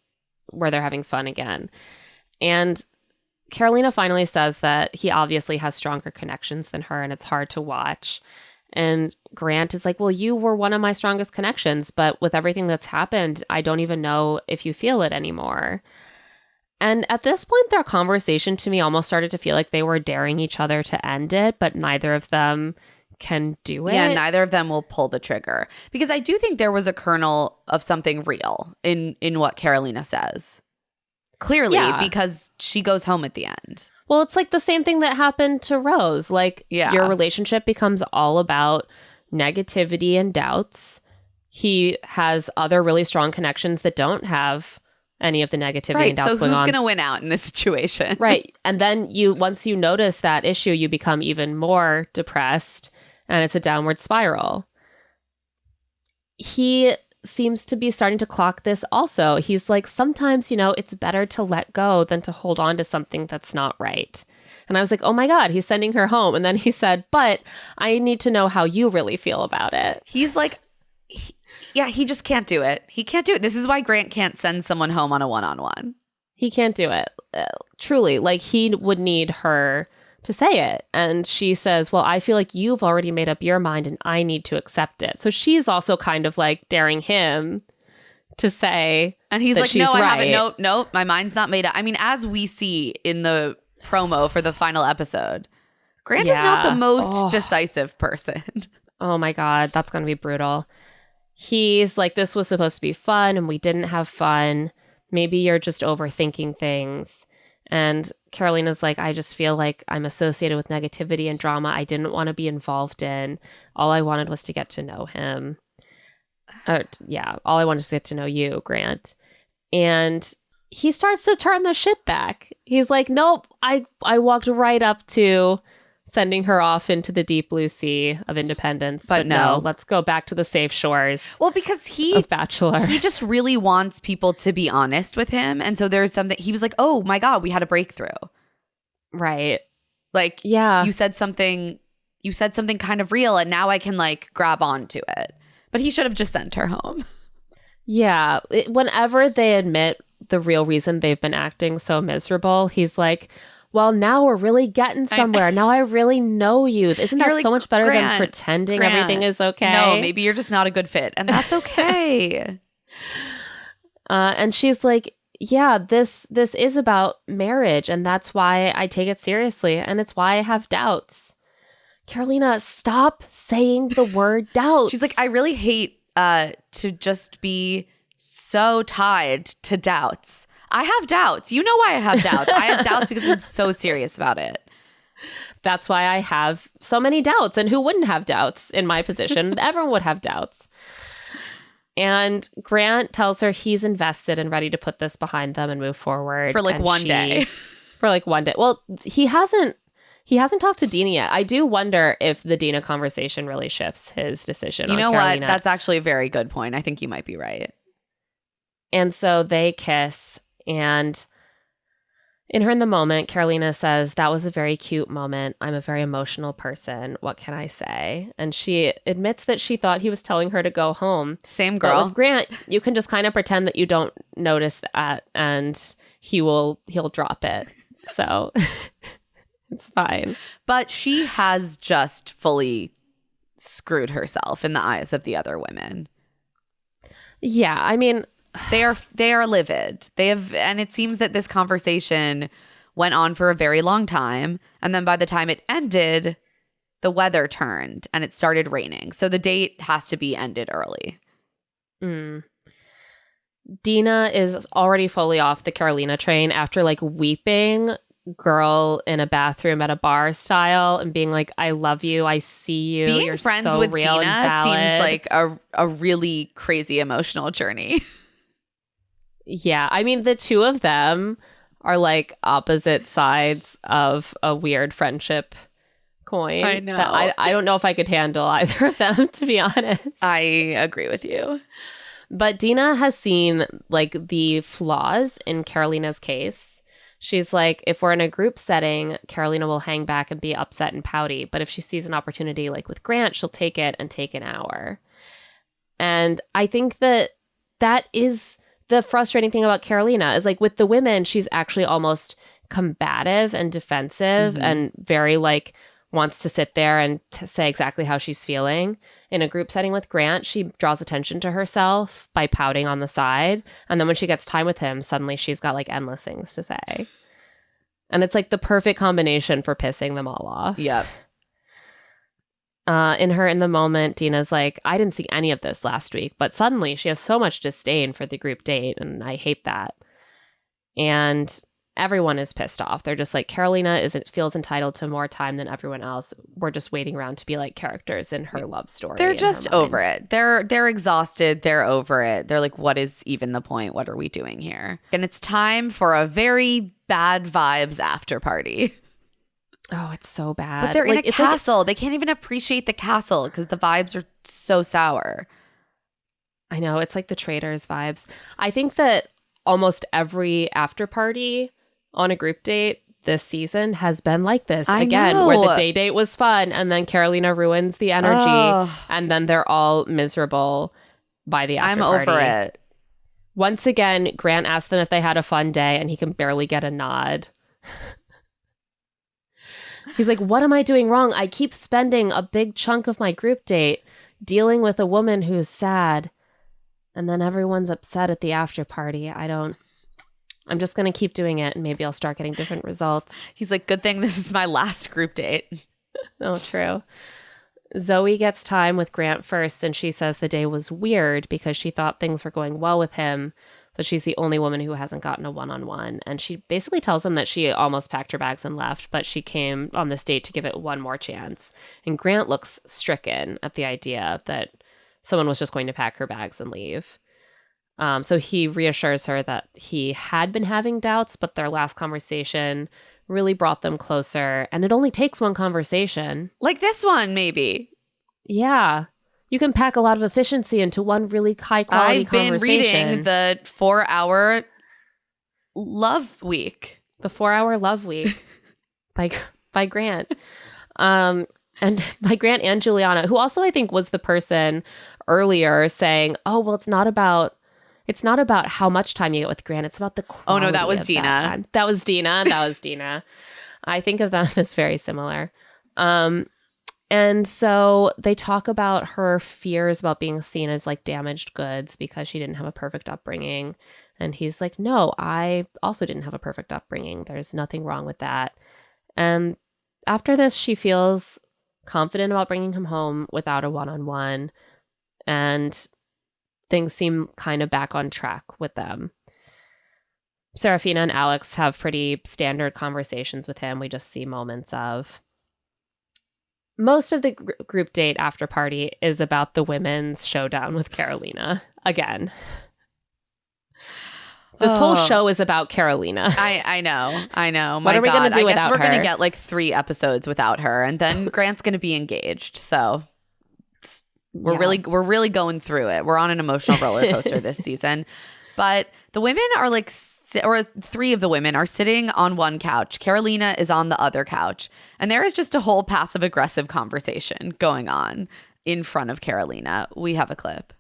where they're having fun again. And Karolina finally says that he obviously has stronger connections than her and it's hard to watch. And Grant is like, well, you were one of my strongest connections, but with everything that's happened, I don't even know if you feel it anymore. And at this point, their conversation to me almost started to feel like they were daring each other to end it, but neither of them can do it. Yeah, neither of them will pull the trigger. Because I do think there was a kernel of something real in what Karolina says. Clearly, because she goes home at the end. Well, it's like the same thing that happened to Rose. Like, your relationship becomes all about negativity and doubts. He has other really strong connections that don't have any of the negativity and doubts going on. So who's going to win out in this situation? Right. And then once you notice that issue, you become even more depressed, and it's a downward spiral. He seems to be starting to clock this also. He's like, sometimes, it's better to let go than to hold on to something that's not right. And I was like, oh my God, he's sending her home. And then he said, but I need to know how you really feel about it. He's like, he just can't do it. He can't do it. This is why Grant can't send someone home on a one-on-one. He can't do it. Truly, like, he would need her to say it. And she says, well, I feel like you've already made up your mind and I need to accept it. So she's also kind of like daring him to say, and he's like, no, I haven't. No, my mind's not made up. I mean, as we see in the promo for the final episode, Grant is not the most decisive person. Oh my God, that's going to be brutal. He's like, this was supposed to be fun and we didn't have fun. Maybe you're just overthinking things. And Karolina's like, I just feel like I'm associated with negativity and drama I didn't want to be involved in. All I wanted was to get to know him. All I wanted was to get to know you, Grant. And he starts to turn the ship back. He's like, nope, I walked right up to sending her off into the deep blue sea of independence. But no, let's go back to the safe shores. Well, because of Bachelor. He just really wants people to be honest with him. And so there's something, he was like, oh my God, we had a breakthrough. Right. Like, you said something kind of real and now I can like grab onto it. But he should have just sent her home. Yeah. Whenever they admit the real reason they've been acting so miserable, he's like, well, now we're really getting somewhere. Now I really know you. Isn't that so much better than pretending everything is okay? No, maybe you're just not a good fit. And that's okay. And she's like, yeah, this is about marriage. And that's why I take it seriously. And it's why I have doubts. Karolina, stop saying the word doubts. She's like, I really hate to just be so tied to doubts. I have doubts. You know why I have doubts. I have doubts because I'm so serious about it. That's why I have so many doubts. And who wouldn't have doubts in my position? Everyone would have doubts. And Grant tells her he's invested and ready to put this behind them and move forward. For like one day. For like one day. Well, he hasn't talked to Dena yet. I do wonder if the Dena conversation really shifts his decision. You know Karolina. what? That's actually a very good point. I think you might be right. And so they kiss. And in the moment, Karolina says, that was a very cute moment. I'm a very emotional person. What can I say? And she admits that she thought he was telling her to go home. Same girl. But with Grant, you can just kind of pretend that you don't notice that and he'll drop it. So it's fine. But she has just fully screwed herself in the eyes of the other women. Yeah, I mean, They are livid. And it seems that this conversation went on for a very long time. And then by the time it ended, the weather turned and it started raining. So the date has to be ended early. Dena is already fully off the Karolina train after like weeping girl in a bathroom at a bar style and being like, I love you. I see you. Being You're friends so with real Dena seems like a really crazy emotional journey. Yeah, I mean, the two of them are like opposite sides of a weird friendship coin. I know. I don't know if I could handle either of them, to be honest. I agree with you. But Dena has seen like the flaws in Karolina's case. She's like, if we're in a group setting, Karolina will hang back and be upset and pouty. But if she sees an opportunity like with Grant, she'll take it and take an hour. And I think that is the frustrating thing about Karolina is like with the women, she's actually almost combative and defensive and very like, wants to sit there and say exactly how she's feeling. In a group setting with Grant, she draws attention to herself by pouting on the side. And then when she gets time with him, suddenly she's got like endless things to say. And it's like the perfect combination for pissing them all off. Yep. In the moment, Dena's like, I didn't see any of this last week, but suddenly she has so much disdain for the group date, and I hate that. And everyone is pissed off. They're just like, Karolina feels entitled to more time than everyone else. We're just waiting around to be like characters in her love story. They're just over it. They're exhausted. They're over it. They're like, what is even the point? What are we doing here? And it's time for a very bad vibes after party. Oh, it's so bad. But they're in a castle. They can't even appreciate the castle because the vibes are so sour. I know. It's like the Traitors vibes. I think that almost every after party on a group date this season has been like this. Where the day date was fun and then Karolina ruins the energy and then they're all miserable by the after party. I'm over it. Once again, Grant asked them if they had a fun day and he can barely get a nod. He's like, what am I doing wrong? I keep spending a big chunk of my group date dealing with a woman who's sad. And then everyone's upset at the after party. I'm just going to keep doing it and maybe I'll start getting different results. He's like, good thing this is my last group date. Oh, true. Zoe gets time with Grant first and she says the day was weird because she thought things were going well with him, but she's the only woman who hasn't gotten a one-on-one. And she basically tells him that she almost packed her bags and left, but she came on this date to give it one more chance. And Grant looks stricken at the idea that someone was just going to pack her bags and leave. So he reassures her that he had been having doubts, but their last conversation really brought them closer. And it only takes one conversation. Like this one, maybe. Yeah. You can pack a lot of efficiency into one really high-quality conversation. I've been reading the 4-Hour Love Week. The 4-Hour Love Week by Grant. And by Grant and Juliana, who also I think was the person earlier saying, oh, well, it's not about how much time you get with Grant. It's about the quality. Oh, no, that was Dena. That was Dena. I think of them as very similar. And so they talk about her fears about being seen as like damaged goods because she didn't have a perfect upbringing. And he's like, no, I also didn't have a perfect upbringing. There's nothing wrong with that. And after this, she feels confident about bringing him home without a one-on-one. And things seem kind of back on track with them. Serafina and Alex have pretty standard conversations with him. We just see moments of. Most of the group date after party is about the women's showdown with Karolina. Again. This whole show is about Karolina. I know. What are we going to do without her? I guess we're going to get like 3 episodes without her, and then Grant's going to be engaged. So we're really going through it. We're on an emotional roller coaster this season. But the women are like, or 3 of the women are sitting on one couch. Karolina is on the other couch. And there is just a whole passive aggressive conversation going on in front of Karolina. We have a clip.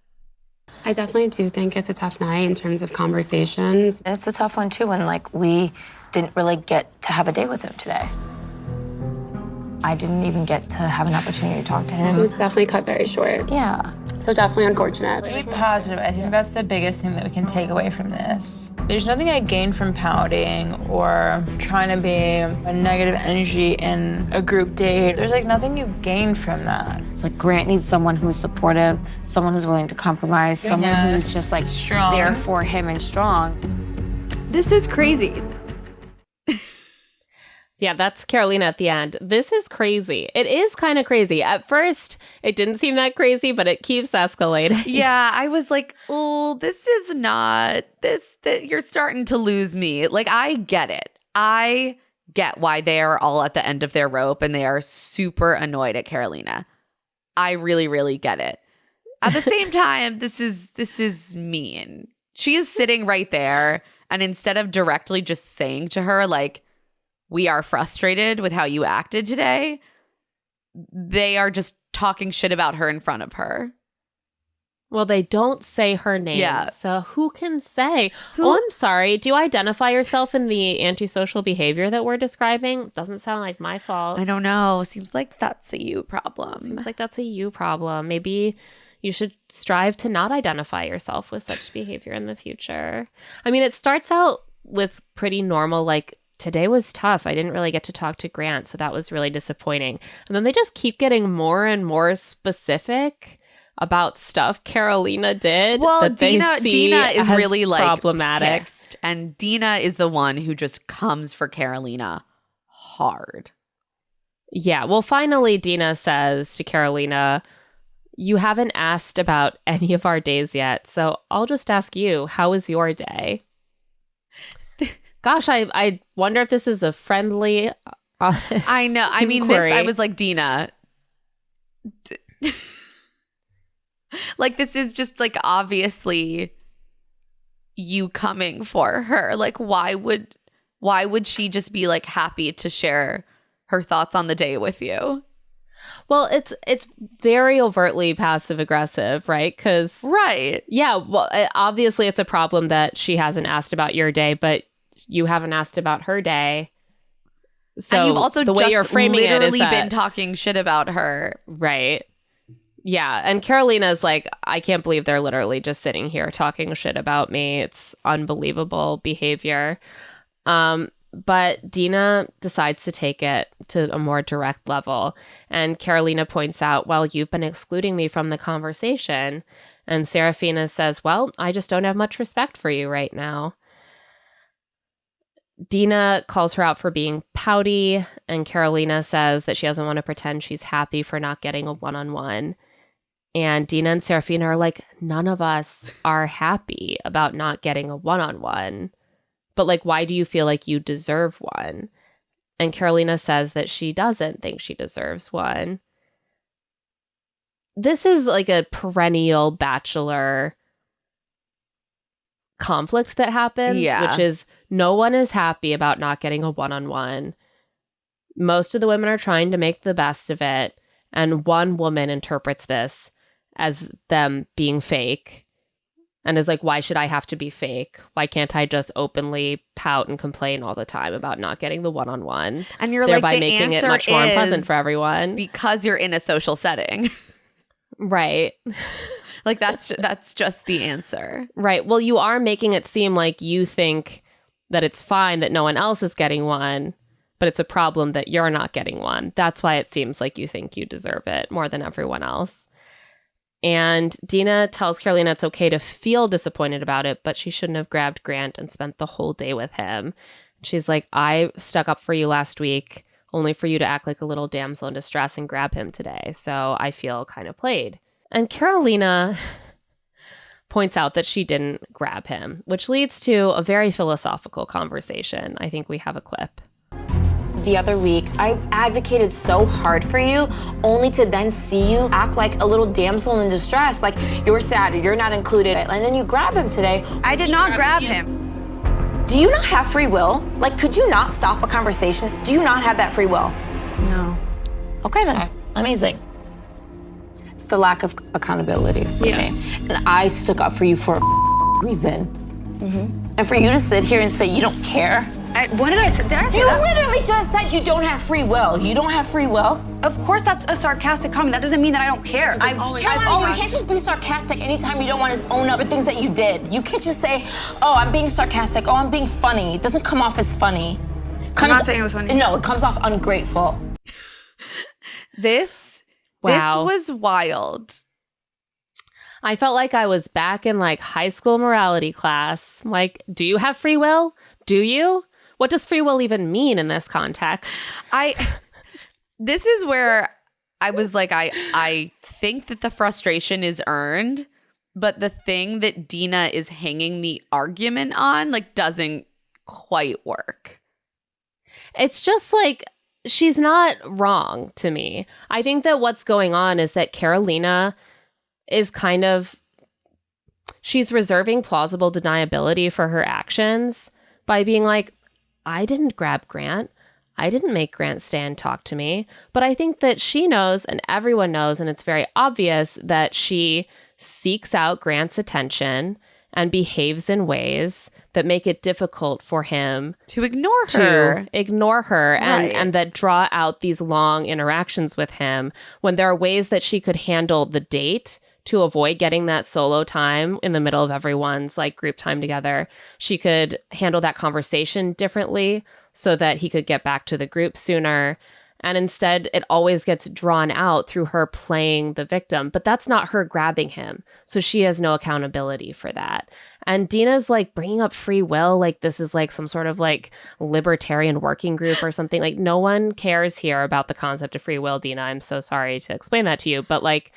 I definitely do think it's a tough night in terms of conversations. And it's a tough one too when like we didn't really get to have a day with him today. I didn't even get to have an opportunity to talk to him. It was definitely cut very short. Yeah. So definitely unfortunate. Be positive. I think that's the biggest thing that we can take away from this. There's nothing I gained from pouting or trying to be a negative energy in a group date. There's like nothing you gain from that. It's like Grant needs someone who is supportive, someone who's willing to compromise, someone who's just like strong, there for him and strong. This is crazy. Yeah, that's Karolina at the end. This is crazy. It is kind of crazy. At first, it didn't seem that crazy, but it keeps escalating. Yeah, I was like, oh, this is not this. You're starting to lose me. Like, I get it. I get why they are all at the end of their rope and they are super annoyed at Karolina. I really, really get it. At the same time, this is mean. She is sitting right there, and instead of directly just saying to her, like, we are frustrated with how you acted today, they are just talking shit about her in front of her. Well, they don't say her name. Yeah. So who can say? Oh, I'm sorry. Do you identify yourself in the antisocial behavior that we're describing? Doesn't sound like my fault. I don't know. Seems like that's a you problem. Seems like that's a you problem. Maybe you should strive to not identify yourself with such behavior in the future. I mean, it starts out with pretty normal, like, today was tough. I didn't really get to talk to Grant, so that was really disappointing. And then they just keep getting more and more specific about stuff Karolina did. Well, Dena is really like problematic. Pissed, and Dena is the one who just comes for Karolina hard. Yeah. Well, finally, Dena says to Karolina, you haven't asked about any of our days yet, so I'll just ask you, how was your day? Gosh, I wonder if this is a friendly, honest I know. I mean, inquiry. I was like, Dena. Like, this is just like obviously you coming for her. Like, why would she just be like happy to share her thoughts on the day with you? Well, it's very overtly passive aggressive, right? Because yeah, well, obviously it's a problem that she hasn't asked about your day, but you haven't asked about her day. So and you've also the way you're framing literally it is been talking shit about her, right? Yeah, and Karolina's like, I can't believe they're literally just sitting here talking shit about me. It's unbelievable behavior. But Dena decides to take it to a more direct level. And Karolina points out, well, you've been excluding me from the conversation. And Serafina says, well, I just don't have much respect for you right now. Dena calls her out for being pouty. And Karolina says that she doesn't want to pretend she's happy for not getting a one-on-one. And Dena and Serafina are like, none of us are happy about not getting a one-on-one. But like, why do you feel like you deserve one? And Karolina says that she doesn't think she deserves one. This is like a perennial Bachelor conflict that happens, which is no one is happy about not getting a one-on-one. Most of the women are trying to make the best of it. And one woman interprets this as them being fake and is like, why should I have to be fake? Why can't I just openly pout and complain all the time about not getting the one-on-one? And you're thereby like, the making it answer much more unpleasant for everyone. Because you're in a social setting. Right. Like, that's just the answer. Right. Well, you are making it seem like you think that it's fine that no one else is getting one, but it's a problem that you're not getting one. That's why it seems like you think you deserve it more than everyone else. And Dena tells Karolina it's okay to feel disappointed about it, but she shouldn't have grabbed Grant and spent the whole day with him. She's like, I stuck up for you last week, only for you to act like a little damsel in distress and grab him today. So I feel kind of played. And Karolina points out that she didn't grab him, which leads to a very philosophical conversation. I think we have a clip. The other week, I advocated so hard for you, only to then see you act like a little damsel in distress, like you're sad or you're not included, and then you grab him today. I did not grab him. Do you not have free will? Like, could you not stop a conversation? Do you not have that free will? No. Okay, then. Amazing. It's the lack of accountability for me. And I stuck up for you for a reason. And for you to sit here and say you don't care. When did I say? Did I say You that? literally just said you don't have free will. You don't have free will? Of course, that's a sarcastic comment. That doesn't mean that I don't care. You can't just be sarcastic anytime you don't want to own up to things that you did. You can't just say, oh, I'm being sarcastic. Oh, I'm being funny. It doesn't come off as funny. I'm not saying it was funny. No, it comes off ungrateful. This Wow. was wild. I felt like I was back in like high school morality class. Like, do you have free will? Do you? What does free will even mean in this context? This is where I was like, I think that the frustration is earned, but the thing that Dena is hanging the argument on like doesn't quite work. It's just like, she's not wrong to me. I think that what's going on is that Karolina is kind of, she's reserving plausible deniability for her actions by being like, I didn't grab Grant. I didn't make Grant stay and talk to me. But I think that she knows and everyone knows, and it's very obvious that she seeks out Grant's attention and behaves in ways that make it difficult for him to ignore her and that draw out these long interactions with him when there are ways that she could handle the date to avoid getting that solo time in the middle of everyone's like group time together. She could handle that conversation differently so that he could get back to the group sooner. And instead, it always gets drawn out through her playing the victim. But that's not her grabbing him. So she has no accountability for that. And Dena's like bringing up free will. Like this is like some sort of like libertarian working group or something. Like no one cares here about the concept of free will, Dena. I'm so sorry to explain that to you. But like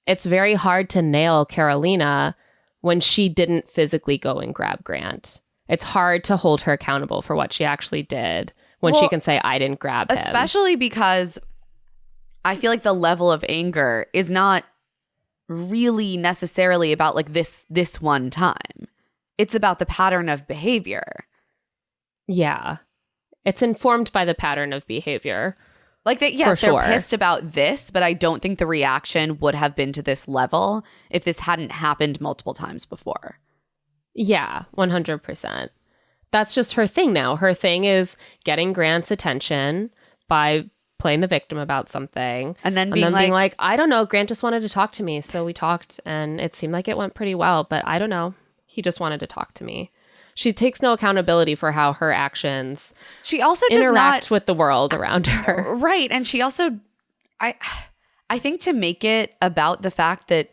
it's very hard to nail Karolina when she didn't physically go and grab Grant. It's hard to hold her accountable for what she actually did. When she can say, I didn't grab him. Especially because I feel like the level of anger is not really necessarily about like this one time. It's about the pattern of behavior. Yeah. It's informed by the pattern of behavior. Like that, yes, they're pissed about this, but I don't think the reaction would have been to this level if this hadn't happened multiple times before. Yeah, 100%. That's just her thing now. Her thing is getting Grant's attention by playing the victim about something. And then being like, I don't know, Grant just wanted to talk to me. So we talked and it seemed like it went pretty well, but I don't know. He just wanted to talk to me. She takes no accountability for how her actions she also does interact with the world around her. Right. And she also, I think to make it about the fact that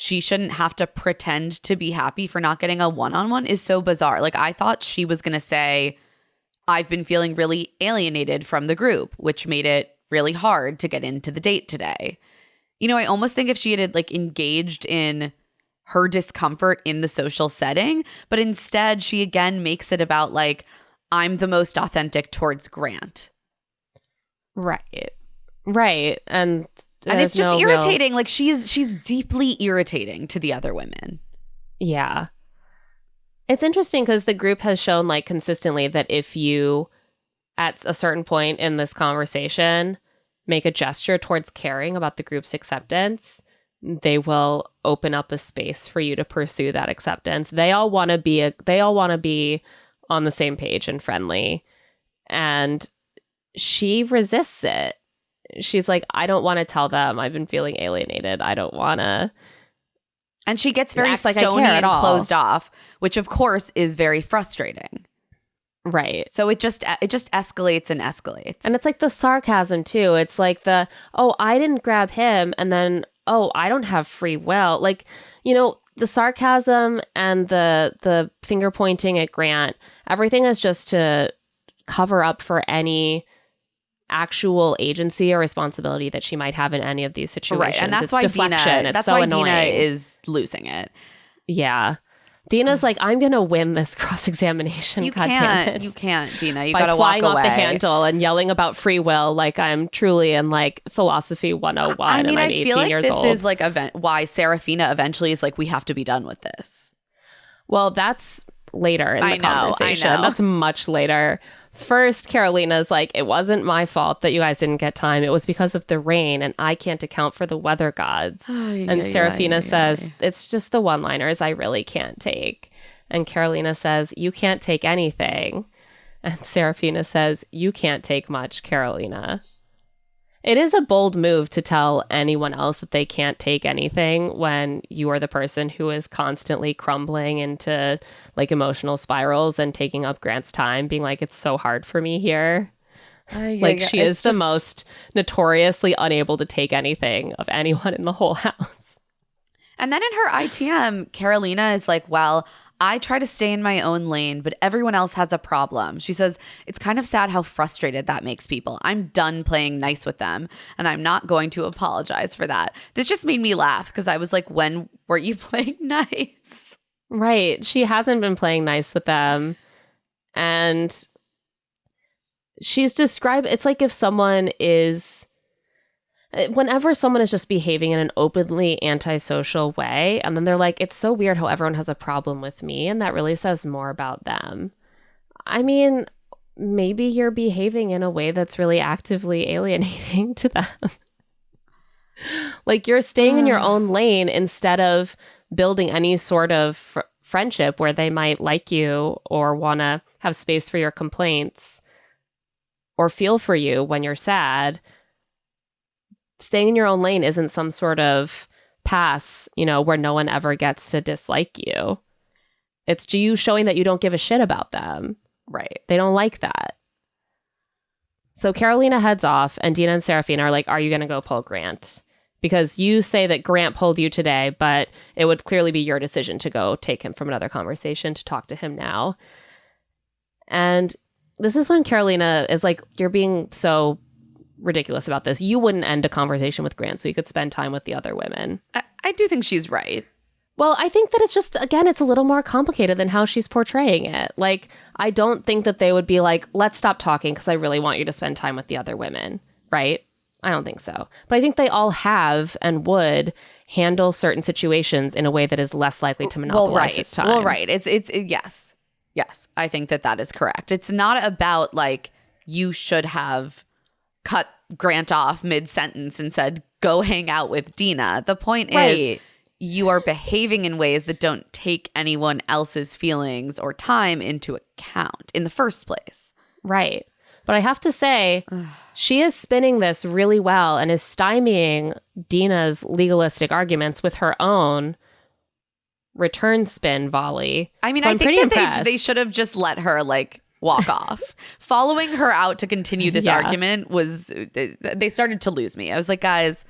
she shouldn't have to pretend to be happy for not getting a one-on-one is so bizarre. Like I thought she was going to say, I've been feeling really alienated from the group, which made it really hard to get into the date today. You know, I almost think if she had like engaged in her discomfort in the social setting, but instead she again makes it about like, I'm the most authentic towards Grant. Right. Right. And it's just irritating. Like she's deeply irritating to the other women. Yeah. It's interesting because the group has shown like consistently that if you at a certain point in this conversation make a gesture towards caring about the group's acceptance, they will open up a space for you to pursue that acceptance. They all want to be on the same page and friendly. And she resists it. She's like, I don't want to tell them I've been feeling alienated. I don't want to. And she gets very stony and closed off, which of course is very frustrating. Right. So it just escalates and escalates. And it's like the sarcasm too. It's like oh, I didn't grab him. And then, oh, I don't have free will. Like, you know, the sarcasm and the finger pointing at Grant, everything is just to cover up for any actual agency or responsibility that she might have in any of these situations. Right, and that's it's why deflection. Dena. That's so why annoying. Dena is losing it. Yeah, Dena's like, I'm gonna win this cross-examination. You can't, Dena. You by gotta flying walk away off the handle and yelling about free will like I'm truly in like philosophy 101. I mean, and I'm I feel 18 like years this old. is like why Serafina eventually is like, we have to be done with this. Well, that's later in the conversation. I know. That's much later. First, Karolina's like, it wasn't my fault that you guys didn't get time. It was because of the rain, and I can't account for the weather gods. And Serafina says, it's just the one-liners I really can't take. And Karolina says, you can't take anything. And Serafina says, you can't take much, Karolina. It is a bold move to tell anyone else that they can't take anything when you are the person who is constantly crumbling into like emotional spirals and taking up Grant's time, being like, it's so hard for me here. She is the most notoriously unable to take anything of anyone in the whole house. And then in her ITM, Karolina is like, well, I try to stay in my own lane, but everyone else has a problem. She says, it's kind of sad how frustrated that makes people. I'm done playing nice with them, and I'm not going to apologize for that. This just made me laugh because I was like, when were you playing nice? Right. She hasn't been playing nice with them. And she's described, it's like if someone is, whenever someone is just behaving in an openly antisocial way, and then they're like, it's so weird how everyone has a problem with me, and that really says more about them. I mean, maybe you're behaving in a way that's really actively alienating to them. Like you're staying in your own lane instead of building any sort of friendship where they might like you or want to have space for your complaints or feel for you when you're sad. Staying in your own lane isn't some sort of pass, where no one ever gets to dislike you. It's you showing that you don't give a shit about them. Right. They don't like that. So Karolina heads off and Dena and Serafina are like, are you going to go pull Grant? Because you say that Grant pulled you today, but it would clearly be your decision to go take him from another conversation to talk to him now. And this is when Karolina is like, you're being so ridiculous about this. You wouldn't end a conversation with Grant so you could spend time with the other women. I do think she's right. Well, I think that it's just, again, it's a little more complicated than how she's portraying it. Like, I don't think that they would be like, let's stop talking because I really want you to spend time with the other women, right? I don't think so. But I think they all have and would handle certain situations in a way that is less likely to monopolize his time. Well, right. It's yes. Yes, I think that is correct. It's not about like you should have cut Grant off mid-sentence and said, go hang out with Dena. The point is you are behaving in ways that don't take anyone else's feelings or time into account in the first place. Right. But I have to say, she is spinning this really well and is stymieing Dena's legalistic arguments with her own return spin volley. I mean, so I think that they should have just let her like walk off. Following her out to continue this argument was, they started to lose me. I was like, guys,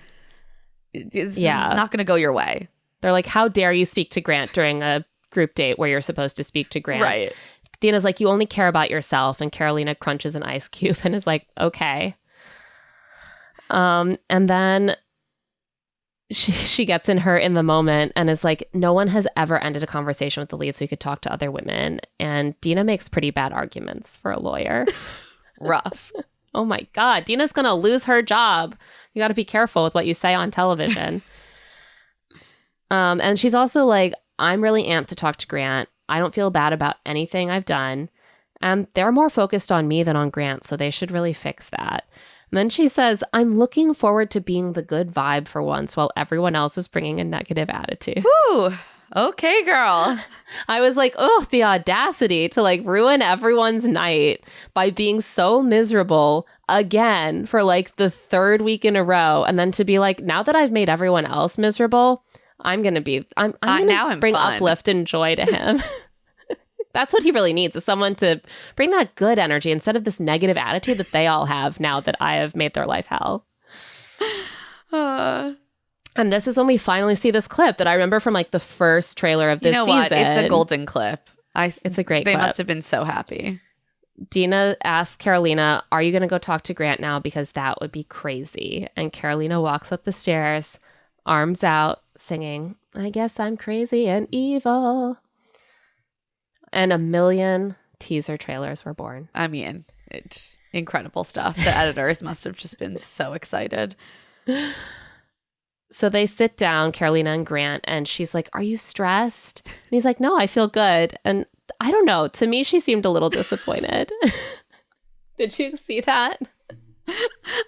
it's not going to go your way. They're like, how dare you speak to Grant during a group date where you're supposed to speak to Grant? Right. Dena's like, you only care about yourself. And Karolina crunches an ice cube and is like, okay. And then she gets in the moment and is like, no one has ever ended a conversation with the lead so he could talk to other women. And Dena makes pretty bad arguments for a lawyer. Rough. Oh my God. Dena's going to lose her job. You got to be careful with what you say on television. And she's also like, I'm really amped to talk to Grant. I don't feel bad about anything I've done. They're more focused on me than on Grant, so they should really fix that. And then she says, I'm looking forward to being the good vibe for once while everyone else is bringing a negative attitude. Ooh, okay, girl. I was like, oh, the audacity to like ruin everyone's night by being so miserable again for like the third week in a row. And then to be like, now that I've made everyone else miserable, I'm going to bring uplift and joy to him. That's what he really needs, is someone to bring that good energy instead of this negative attitude that they all have now that I have made their life hell. And this is when we finally see this clip that I remember from like the first trailer of this season. What? It's a golden clip. It's a great clip. They must have been so happy. Dena asks Karolina, are you going to go talk to Grant now? Because that would be crazy. And Karolina walks up the stairs, arms out, singing, I guess I'm crazy and evil. And a million teaser trailers were born. I mean, incredible stuff. The editors must have just been so excited. So they sit down, Karolina and Grant, and she's like, are you stressed? And he's like, no, I feel good. And I don't know. To me, she seemed a little disappointed. Did you see that?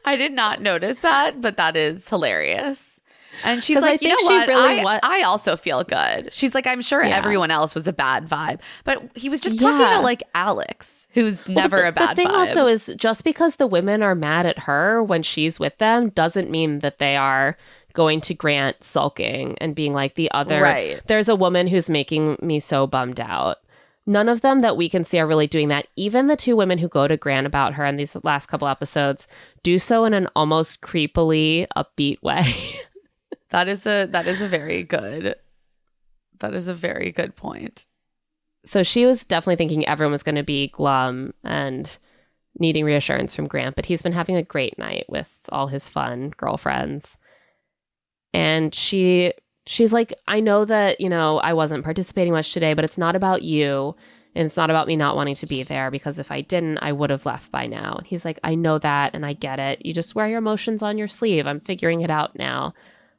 I did not notice that, but that is hilarious. And she's like, you know what? I also feel good. She's like, I'm sure everyone else was a bad vibe. But he was just talking to like Alex, who's never a bad vibe. The thing also is, just because the women are mad at her when she's with them doesn't mean that they are going to Grant sulking and being like the other. Right. There's a woman who's making me so bummed out. None of them that we can see are really doing that. Even the two women who go to Grant about her in these last couple episodes do so in an almost creepily upbeat way. That is a very good point. So she was definitely thinking everyone was going to be glum and needing reassurance from Grant, but he's been having a great night with all his fun girlfriends. And she's like, I know that, I wasn't participating much today, but it's not about you. And it's not about me not wanting to be there, because if I didn't, I would have left by now. And he's like, I know that and I get it. You just wear your emotions on your sleeve. I'm figuring it out now.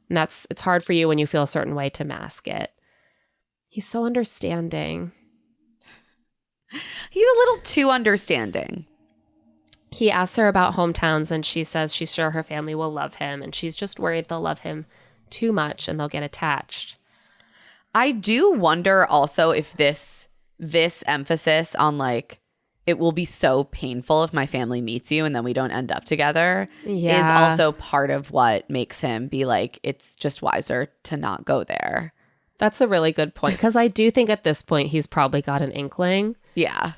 And it's hard for you when you feel a certain way to mask it. He's so understanding. He's a little too understanding. He asks her about hometowns, and she says she's sure her family will love him, and she's just worried they'll love him too much and they'll get attached. I do wonder also if this emphasis on like, it will be so painful if my family meets you and then we don't end up together is also part of what makes him be like, it's just wiser to not go there. That's a really good point, because I do think at this point he's probably got an inkling. Yeah.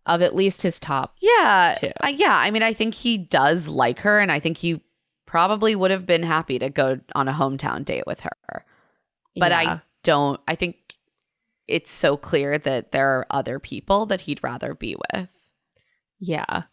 Of at least his top two. Yeah. I mean, I think he does like her, and I think he probably would have been happy to go on a hometown date with her. But I think it's so clear that there are other people that he'd rather be with. Yeah,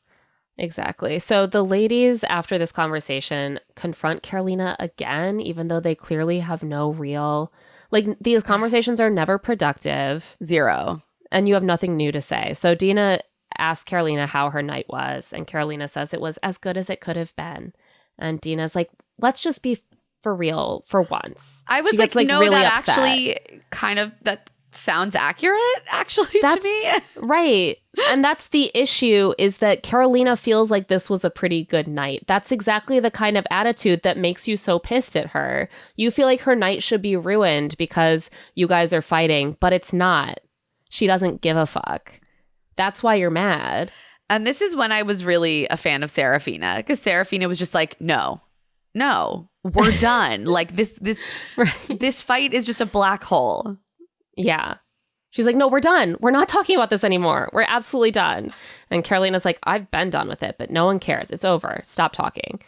exactly. So the ladies, after this conversation, confront Karolina again, even though they clearly have no real, like, these conversations are never productive. Zero. And you have nothing new to say. So Dena asks Karolina how her night was, and Karolina says it was as good as it could have been. And Dena's like, let's just be for real for once. I was like, no, really that upset. Actually kind of, that sounds accurate, actually, to me. Right. And that's the issue, is that Karolina feels like this was a pretty good night. That's exactly the kind of attitude that makes you so pissed at her. You feel like her night should be ruined because you guys are fighting, but it's not. She doesn't give a fuck. That's why you're mad. And this is when I was really a fan of Serafina, because Serafina was just like, no, we're done. Like this fight is just a black hole. Yeah. She's like, no, we're done. We're not talking about this anymore. We're absolutely done. And Karolina's like, I've been done with it, but no one cares. It's over. Stop talking.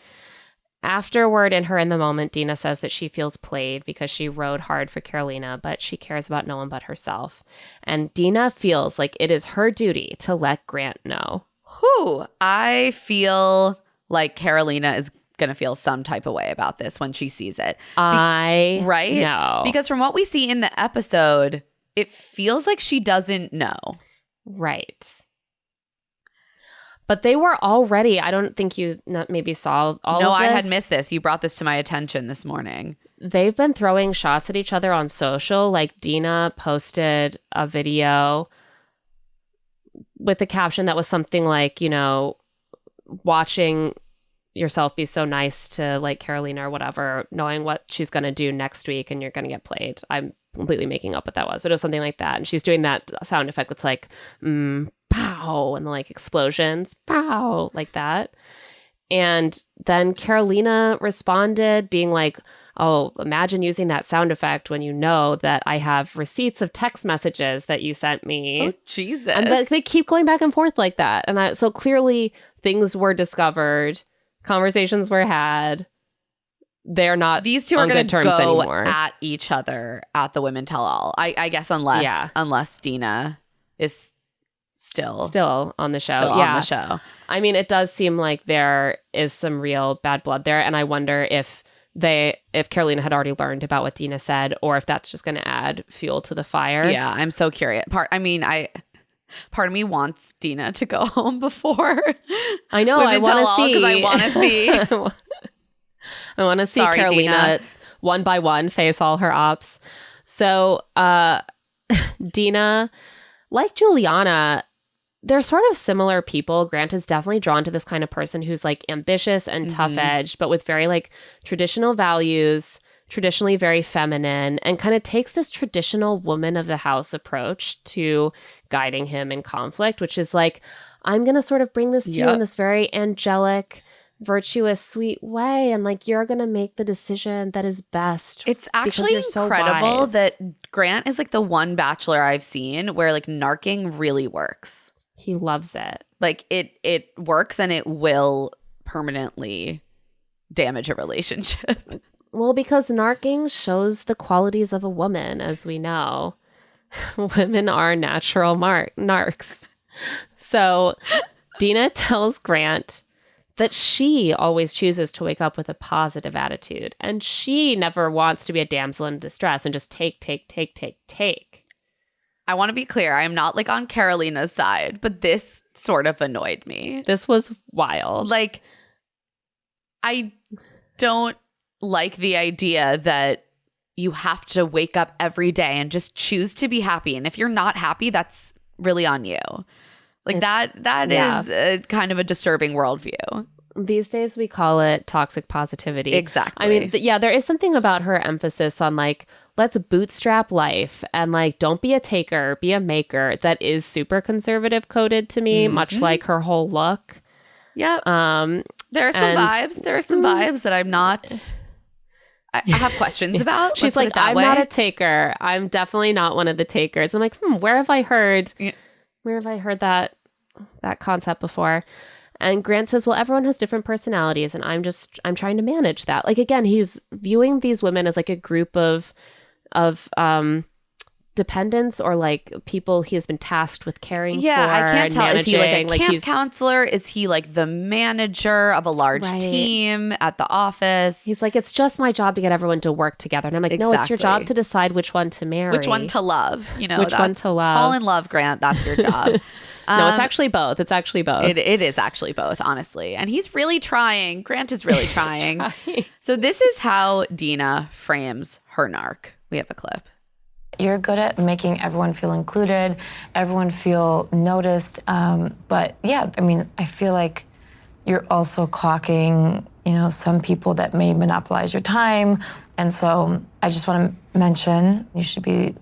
Afterward, in Her in the Moment, Dena says that she feels played because she rode hard for Karolina, but she cares about no one but herself. And Dena feels like it is her duty to let Grant know. I feel like Karolina is going to feel some type of way about this when she sees it. Right? No. Because from what we see in the episode, it feels like she doesn't know. Right. But they were already, I don't think you maybe saw all of this. No, I had missed this. You brought this to my attention this morning. They've been throwing shots at each other on social. Like Dena posted a video with the caption that was something like, watching yourself be so nice to like Karolina or whatever, knowing what she's going to do next week and you're going to get played. I'm completely making up what that was, but it was something like that. And she's doing that sound effect with like, pow, and like explosions, pow, like that. And then Karolina responded being like, oh, imagine using that sound effect when you know that I have receipts of text messages that you sent me. Oh, Jesus. And they keep going back and forth like that. And so clearly things were discovered. Conversations were had. They're not These two on are going good to terms go anymore. At each other at the Women Tell All. I guess unless Dena is still on the show. On the show. I mean, it does seem like there is some real bad blood there, and I wonder if Karolina had already learned about what Dena said, or if that's just going to add fuel to the fire. Yeah, I'm so curious. Part of me wants Dena to go home before. I know. I want to see. Because I want to see. I want to see Karolina Dena. One by one face all her ops. So Dena, like Juliana, they're sort of similar people. Grant is definitely drawn to this kind of person who's like ambitious and tough-edged, but with very like traditional values, traditionally very feminine, and kind of takes this traditional woman of the house approach to guiding him in conflict, which is like, I'm going to sort of bring this to you in this very angelic, virtuous, sweet way, and like you're gonna make the decision that is best. It's actually incredible that Grant is like the one Bachelor I've seen where like narking really works. He loves it. Like it works, and it will permanently damage a relationship. Well, because narking shows the qualities of a woman, as we know. Women are natural narcs. So Dena tells Grant that she always chooses to wake up with a positive attitude, and she never wants to be a damsel in distress and just take. I want to be clear. I am not like on Karolina's side, but this sort of annoyed me. This was wild. Like, I don't like the idea that you have to wake up every day and just choose to be happy. And if you're not happy, that's really on you. Like that is kind of a disturbing worldview. These days we call it toxic positivity. Exactly. I mean, there is something about her emphasis on like, let's bootstrap life and like, don't be a taker, be a maker. That is super conservative coded to me, much like her whole look. Yeah. There are some vibes. There are some vibes that I'm not. I have questions about. She's like, I'm not a taker. I'm definitely not one of the takers. I'm like, where have I heard that concept before? And Grant says, well, everyone has different personalities, and I'm trying to manage that. Like, again, he's viewing these women as like a group of dependents or like people he has been tasked with caring for. Yeah, I can't tell. Managing. Is he like a camp counselor? Is he like the manager of a large team at the office? He's like, it's just my job to get everyone to work together. And I'm like, no, it's your job to decide which one to marry. Which one to love. You know, which one to love. Fall in love, Grant. That's your job. No, it's actually both. It's actually both. It is actually both, honestly. And he's really trying. Grant is really trying. So this is how Dena frames her narc. We have a clip. You're good at making everyone feel included, everyone feel noticed. But yeah, I mean, I feel like you're also clocking, some people that may monopolize your time. And so I just want to mention you should be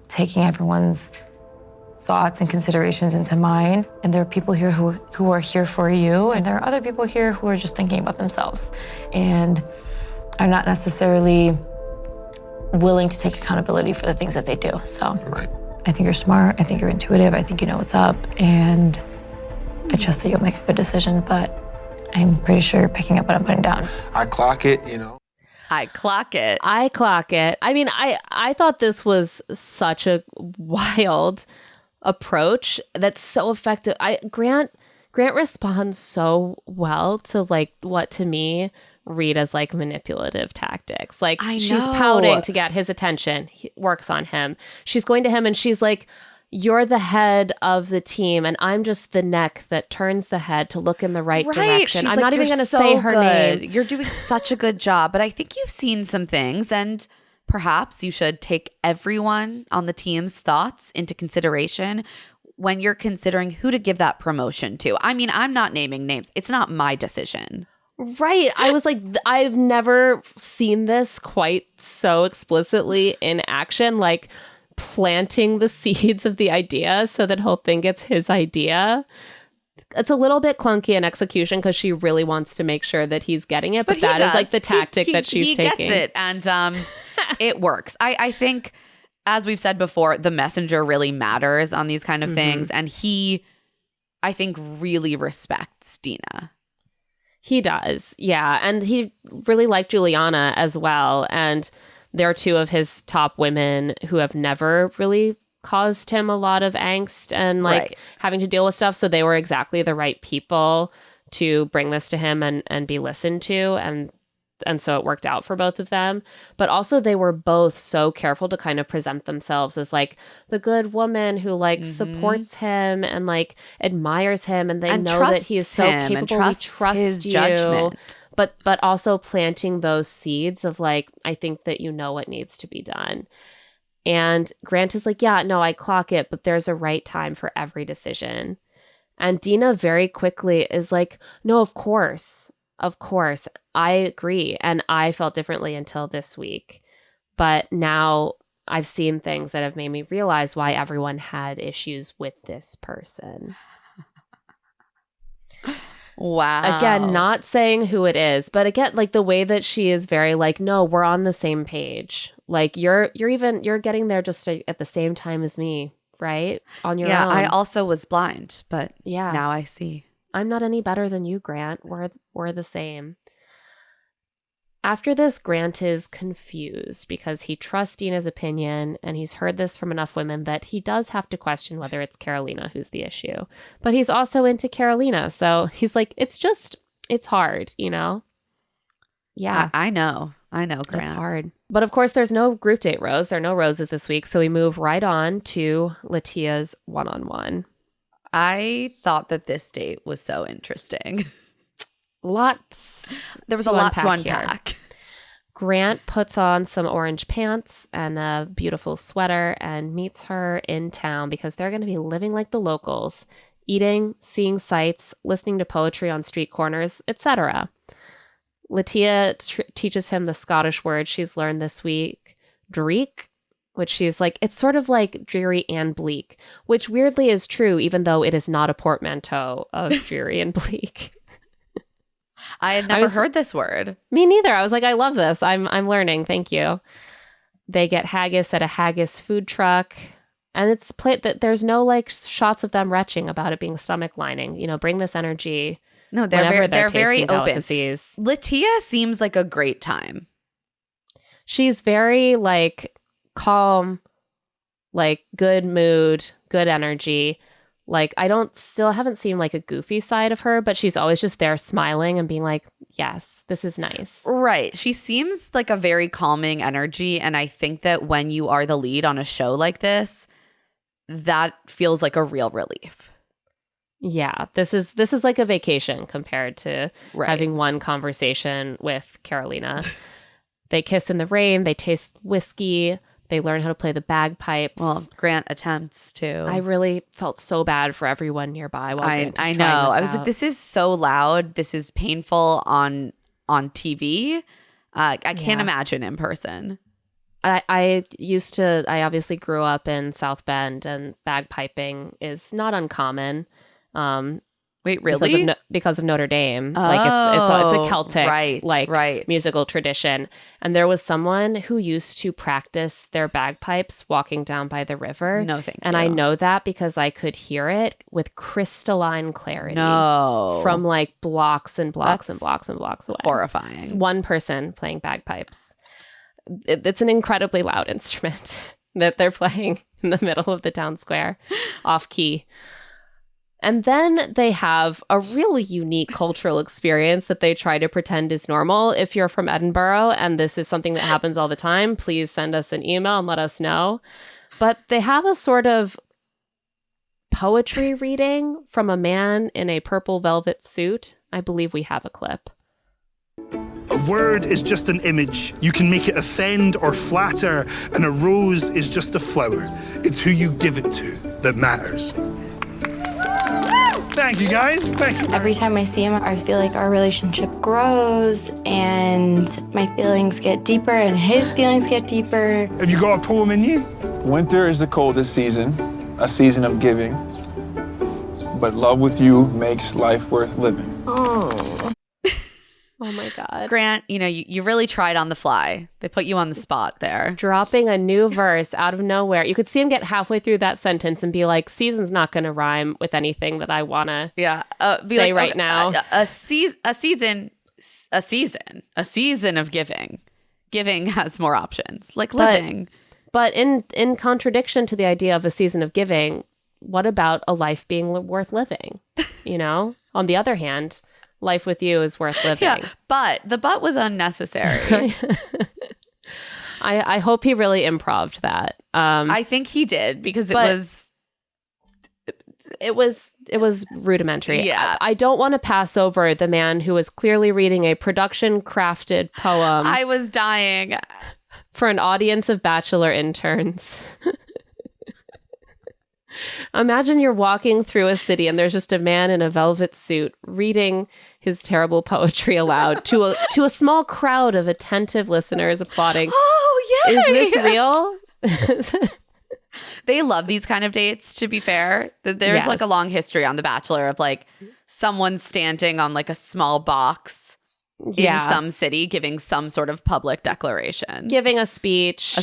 taking everyone's thoughts and considerations into mind. And there are people here who are here for you. And there are other people here who are just thinking about themselves and are not necessarily willing to take accountability for the things that they do. So I think you're smart. I think you're intuitive. I think you know what's up. And I trust that you'll make a good decision, but I'm pretty sure you're picking up what I'm putting down. I clock it, I clock it. I clock it. I mean, I thought this was such a wild approach that's so effective. Grant responds so well to like what to me read as like manipulative tactics. Like she's pouting to get his attention. He works on him. She's going to him and she's like, you're the head of the team and I'm just the neck that turns the head to look in the right direction. She's I'm like, not even going to say her name. You're doing such a good job. But I think you've seen some things and perhaps you should take everyone on the team's thoughts into consideration when you're considering who to give that promotion to. I mean, I'm not naming names. It's not my decision. Right. I was like, I've never seen this quite so explicitly in action, like planting the seeds of the idea so that he'll think it's his idea. It's a little bit clunky in execution because she really wants to make sure that he's getting it. But that is like the tactic that she's taking. He gets it. And it works. I think, as we've said before, the messenger really matters on these kind of things. And he, I think, really respects Dena. He does, yeah. And he really liked Juliana as well. And they're two of his top women who have never really caused him a lot of angst and like having to deal with stuff. So they were exactly the right people to bring this to him and be listened to. And so it worked out for both of them. But also they were both so careful to kind of present themselves as like the good woman who like supports him and like admires him. And they know that he is so capable. We trust his judgment. But also planting those seeds of like, I think that you know what needs to be done. And Grant is like, yeah, no, I clock it, but there's a right time for every decision. And Dena very quickly is like, no, of course, I agree. And I felt differently until this week. But now I've seen things that have made me realize why everyone had issues with this person. Wow. Again, not saying who it is, but again, like the way that she is very like, no, we're on the same page. Like you're getting there just at the same time as me, right? On your own. Yeah, I also was blind, but now I see. I'm not any better than you, Grant. We're the same. After this, Grant is confused because he trusts Dena's opinion and he's heard this from enough women that he does have to question whether it's Karolina who's the issue. But he's also into Karolina. So he's like, it's hard, Yeah. I know, Grant. It's hard. But of course, there's no group date rose. There are no roses this week. So we move right on to Latia's one-on-one. I thought that this date was so interesting. There was a lot to unpack. Here. Grant puts on some orange pants and a beautiful sweater and meets her in town because they're going to be living like the locals eating, seeing sights, listening to poetry on street corners, etc. Latia teaches him the Scottish word she's learned this week, dreek, which she's like, it's sort of like dreary and bleak, which weirdly is true, even though it is not a portmanteau of dreary and bleak. I had never heard this word. Me neither. I was like, I love this. I'm learning. Thank you. They get haggis at a haggis food truck. And it's that there's no like shots of them retching about it being stomach lining. You know, bring this energy. No, they're very open. Delicacies. Latia seems like a great time. She's very like calm, like good mood, good energy. Like I haven't seen like a goofy side of her, but she's always just there smiling and being like, yes, this is nice. Right. She seems like a very calming energy. And I think that when you are the lead on a show like this, that feels like a real relief. Yeah, this is like a vacation compared to having one conversation with Karolina. They kiss in the rain. They taste whiskey. They learn how to play the bagpipes. Well, Grant attempts to. I really felt so bad for everyone nearby while Grant was I know. trying this I was out. like, this is so loud. This is painful on TV. I can't imagine in person. I obviously grew up in South Bend, and bagpiping is not uncommon. Wait, really? Because of Notre Dame. Like it's a Celtic musical tradition. And there was someone who used to practice their bagpipes walking down by the river. No, thank you. And I know that because I could hear it with crystalline clarity. No. From like blocks and blocks and blocks and blocks away. Horrifying. It's one person playing bagpipes. It's an incredibly loud instrument that they're playing in the middle of the town square, off key. And then they have a really unique cultural experience that they try to pretend is normal. If you're from Edinburgh and this is something that happens all the time, please send us an email and let us know. But they have a sort of poetry reading from a man in a purple velvet suit. I believe we have a clip. A word is just an image. You can make it offend or flatter, and a rose is just a flower. It's who you give it to that matters. Thank you, guys. Thank you. Every time I see him, I feel like our relationship grows and my feelings get deeper and his feelings get deeper. Have you got a poem in you? Winter is the coldest season, a season of giving. But love with you makes life worth living. Oh my God. Grant, you really tried on the fly. They put you on the spot there. Dropping a new verse out of nowhere. You could see him get halfway through that sentence and be like, season's not going to rhyme with anything that I want to say right now. A season of giving. Giving has more options, like living. But in contradiction to the idea of a season of giving, what about a life being worth living? On the other hand, life with you is worth living. Yeah, but the but was unnecessary. I hope he really improv'd that. I think he did because it was rudimentary. Yeah. I don't want to pass over the man who was clearly reading a production crafted poem. I was dying. For an audience of Bachelor interns. Imagine you're walking through a city and there's just a man in a velvet suit reading his terrible poetry aloud to a small crowd of attentive listeners applauding. Oh, yay! Is this real? They love these kind of dates, to be fair. There's like a long history on The Bachelor of like someone standing on like a small box in some city giving some sort of public declaration. Giving a speech,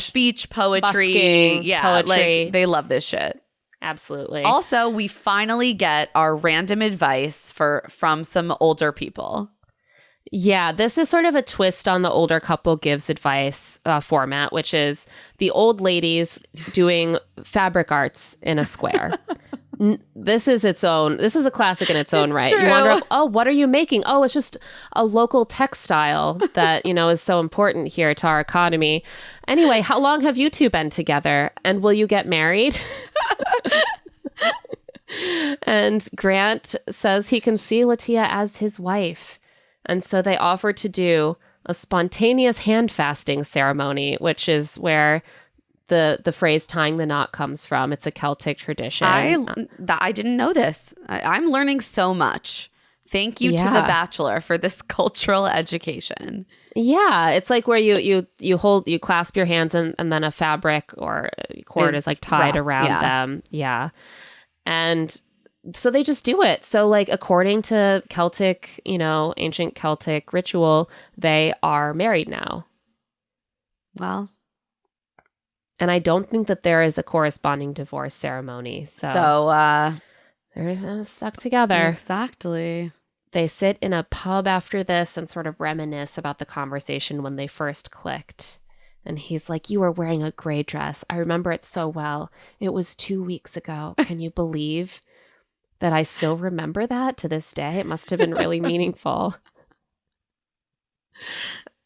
poetry. Busking, yeah, poetry. Like they love this shit. Absolutely. Also, we finally get our random advice from some older people. Yeah, this is sort of a twist on the older couple gives advice format, which is the old ladies doing fabric arts in a square. This is a classic in its own right. True. You wonder, what are you making? Oh, it's just a local textile that, is so important here to our economy. Anyway, how long have you two been together? And will you get married? And Grant says he can see Latia as his wife. And so they offer to do a spontaneous hand fasting ceremony, which is where the phrase tying the knot comes from. It's a Celtic tradition. I didn't know this. I'm learning so much. Thank you to The Bachelor for this cultural education. Yeah, it's like where you clasp your hands and then a fabric or a cord is like tied around them. Yeah. And so they just do it. So like according to Celtic, ancient Celtic ritual, they are married now. Well, and I don't think that there is a corresponding divorce ceremony. So they're stuck together. Exactly. They sit in a pub after this and sort of reminisce about the conversation when they first clicked. And he's like, "You were wearing a gray dress. I remember it so well. It was 2 weeks ago. Can you believe that I still remember that to this day? It must have been really meaningful."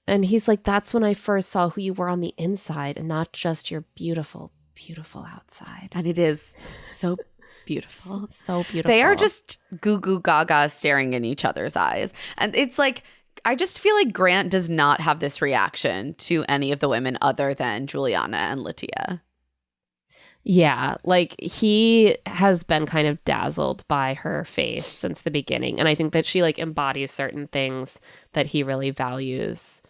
And he's like, "That's when I first saw who you were on the inside and not just your beautiful, beautiful outside." And it is so beautiful. So beautiful. They are just goo goo gaga staring in each other's eyes. And it's like, I just feel like Grant does not have this reaction to any of the women other than Juliana and Latia. Yeah, like he has been kind of dazzled by her face since the beginning. And I think that she like embodies certain things that he really values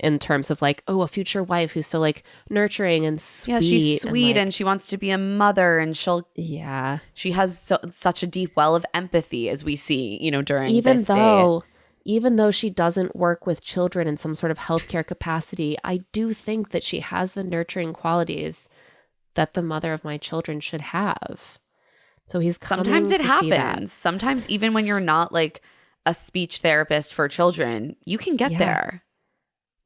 in terms of like, a future wife who's so like nurturing and sweet. Yeah, she's sweet and she wants to be a mother and she has such a deep well of empathy as we see, during this date. Even though she doesn't work with children in some sort of healthcare capacity, I do think that she has the nurturing qualities that the mother of my children should have. So he's sometimes it happens. Sometimes even when you're not like a speech therapist for children, you can get there.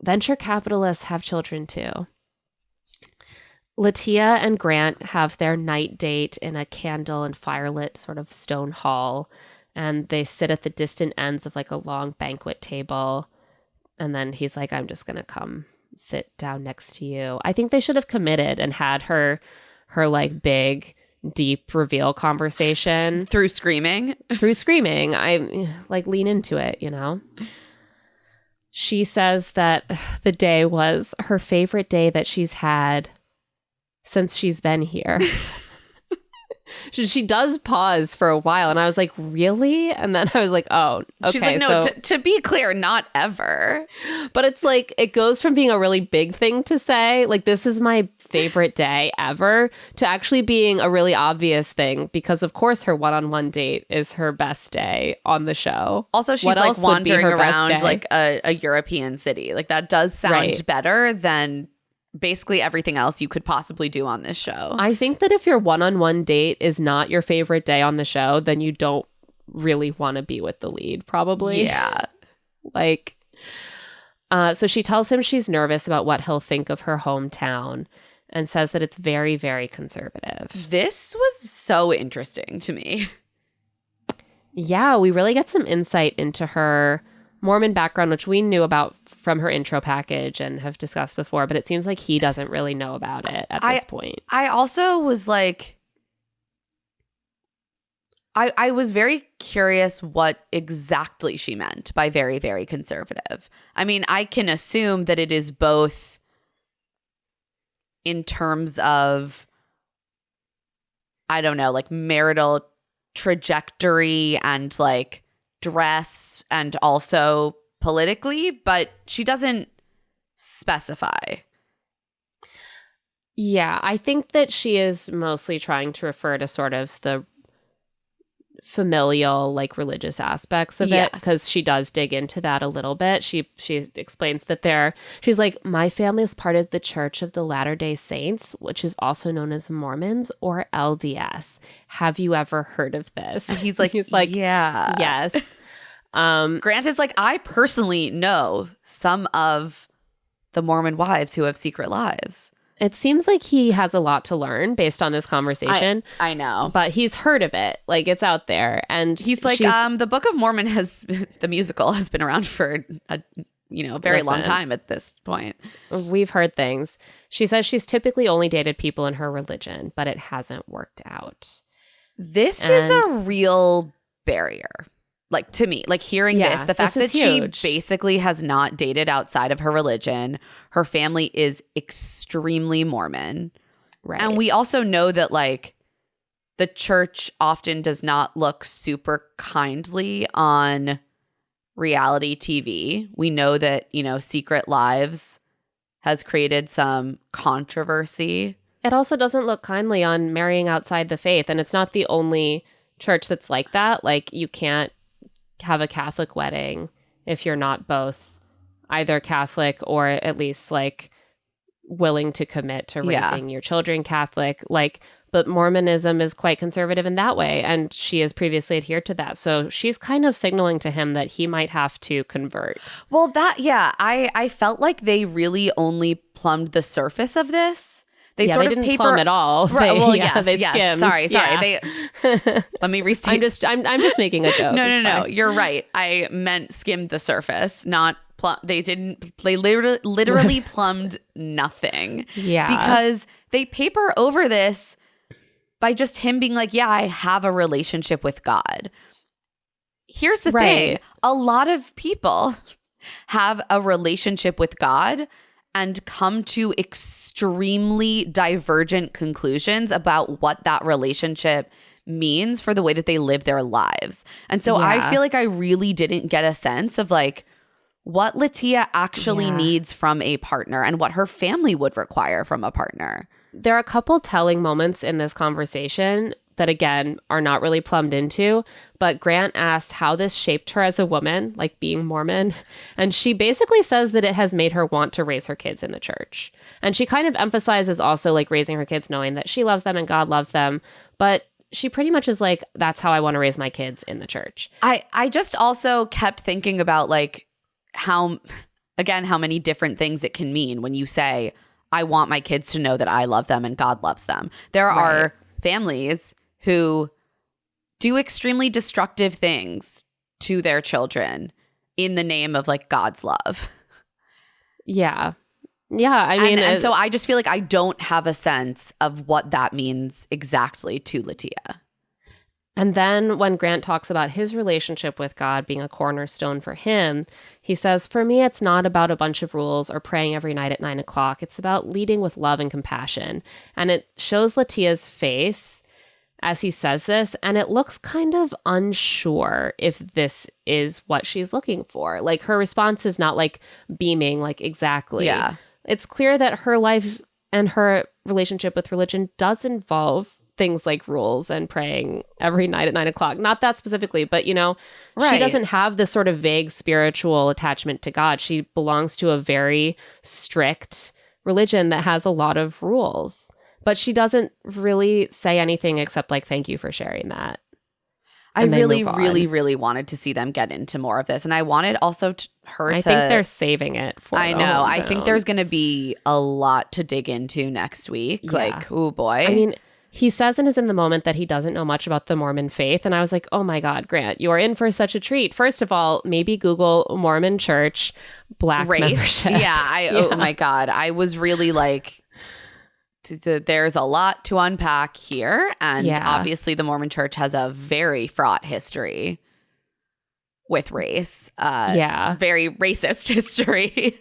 Venture capitalists have children too. Latia and Grant have their night date in a candle and firelit sort of stone hall, and they sit at the distant ends of like a long banquet table. And then he's like, "I'm just going to come sit down next to you." I think they should have committed and had her like big, deep reveal conversation. Through screaming. I like lean into it, She says that the day was her favorite day that she's had since she's been here. She does pause for a while, and I was like, "Really?" And then I was like, "Oh, okay." She's like, "No, to be clear, not ever." But it's like, it goes from being a really big thing to say, like, "This is my favorite day ever," to actually being a really obvious thing, because of course her one-on-one date is her best day on the show. Also, she's like wandering around like a European city. Like that does sound better than basically everything else you could possibly do on this show. I think that if your one-on-one date is not your favorite day on the show, then you don't really want to be with the lead, probably. Yeah. Like, so she tells him she's nervous about what he'll think of her hometown and says that it's very, very conservative. This was so interesting to me. Yeah, we really get some insight into her Mormon background, which we knew about from her intro package and have discussed before, but it seems like he doesn't really know about it at this point. I also was like, I was very curious what exactly she meant by very, very conservative. I mean, I can assume that it is both in terms of, I don't know, like marital trajectory and like dress and also politically, but she doesn't specify. Yeah, I think that she is mostly trying to refer to sort of the familial, like religious aspects of it, because she does dig into that a little bit. She explains that she's like, "My family is part of the Church of the Latter-day Saints, which is also known as Mormons or LDS. Have you ever heard of this?" And he's like, "Yeah, yes." Grant is like, "I personally know some of the Mormon wives who have secret lives." It seems like he has a lot to learn based on this conversation. I know. But he's heard of it. Like, it's out there. And he's like, the Book of Mormon the musical has been around for a very long time at this point. We've heard things. She says she's typically only dated people in her religion, but it hasn't worked out. This is a real barrier. Like, to me, like hearing the fact that she basically has not dated outside of her religion. Her family is extremely Mormon. Right. And we also know that like the church often does not look super kindly on reality TV. We know that, you know, Secret Lives has created some controversy. It also doesn't look kindly on marrying outside the faith. And it's not the only church that's like that. Like, you can't have a Catholic wedding if you're not both either Catholic or at least like willing to commit to raising your children Catholic. Like, but Mormonism is quite conservative in that way. And she has previously adhered to that. So she's kind of signaling to him that he might have to convert. Well, I felt like they really only plumbed the surface of this. They sort they of didn't plumb at all. Right, They skimmed. Sorry. Yeah. They let me restate. I'm just making a joke. No. You're right. I meant skimmed the surface, not they didn't. They literally plumbed nothing. Yeah, because they paper over this by just him being like, "Yeah, I have a relationship with God." Here's the thing: a lot of people have a relationship with God and come to extremely divergent conclusions about what that relationship means for the way that they live their lives. And so I feel like I really didn't get a sense of like what Latia actually needs from a partner and what her family would require from a partner. There are a couple telling moments in this conversation that, again, are not really plumbed into. But Grant asks how this shaped her as a woman, like being Mormon. And she basically says that it has made her want to raise her kids in the church. And she kind of emphasizes also like raising her kids knowing that she loves them and God loves them. But she pretty much is like, that's how I want to raise my kids, in the church. I just also kept thinking about like how many different things it can mean when you say, I want my kids to know that I love them and God loves them. There are families who do extremely destructive things to their children in the name of like God's love. Yeah. I mean, and so I just feel like I don't have a sense of what that means exactly to Latia. And then when Grant talks about his relationship with God being a cornerstone for him, he says, for me, it's not about a bunch of rules or praying every night at 9 o'clock. It's about leading with love and compassion. And it shows Latia's face as he says this, and it looks kind of unsure if this is what she's looking for. Like, her response is not like beaming, like exactly. Yeah. It's clear that her life and her relationship with religion does involve things like rules and praying every night at 9 o'clock. Not that specifically, but, you know, she doesn't have this sort of vague spiritual attachment to God. She belongs to a very strict religion that has a lot of rules. But she doesn't really say anything except like, thank you for sharing that. I really, really, really wanted to see them get into more of this. And I wanted also I think they're saving it for I know. I think there's going to be a lot to dig into next week. Yeah. Like, oh boy. I mean, he says in his In the Moment that he doesn't know much about the Mormon faith. And I was like, oh my God, Grant, you are in for such a treat. First of all, maybe Google Mormon church black race. membership. Yeah. Oh my God. I was really like, there's a lot to unpack here. And obviously the Mormon church has a very fraught history with race. Very racist history.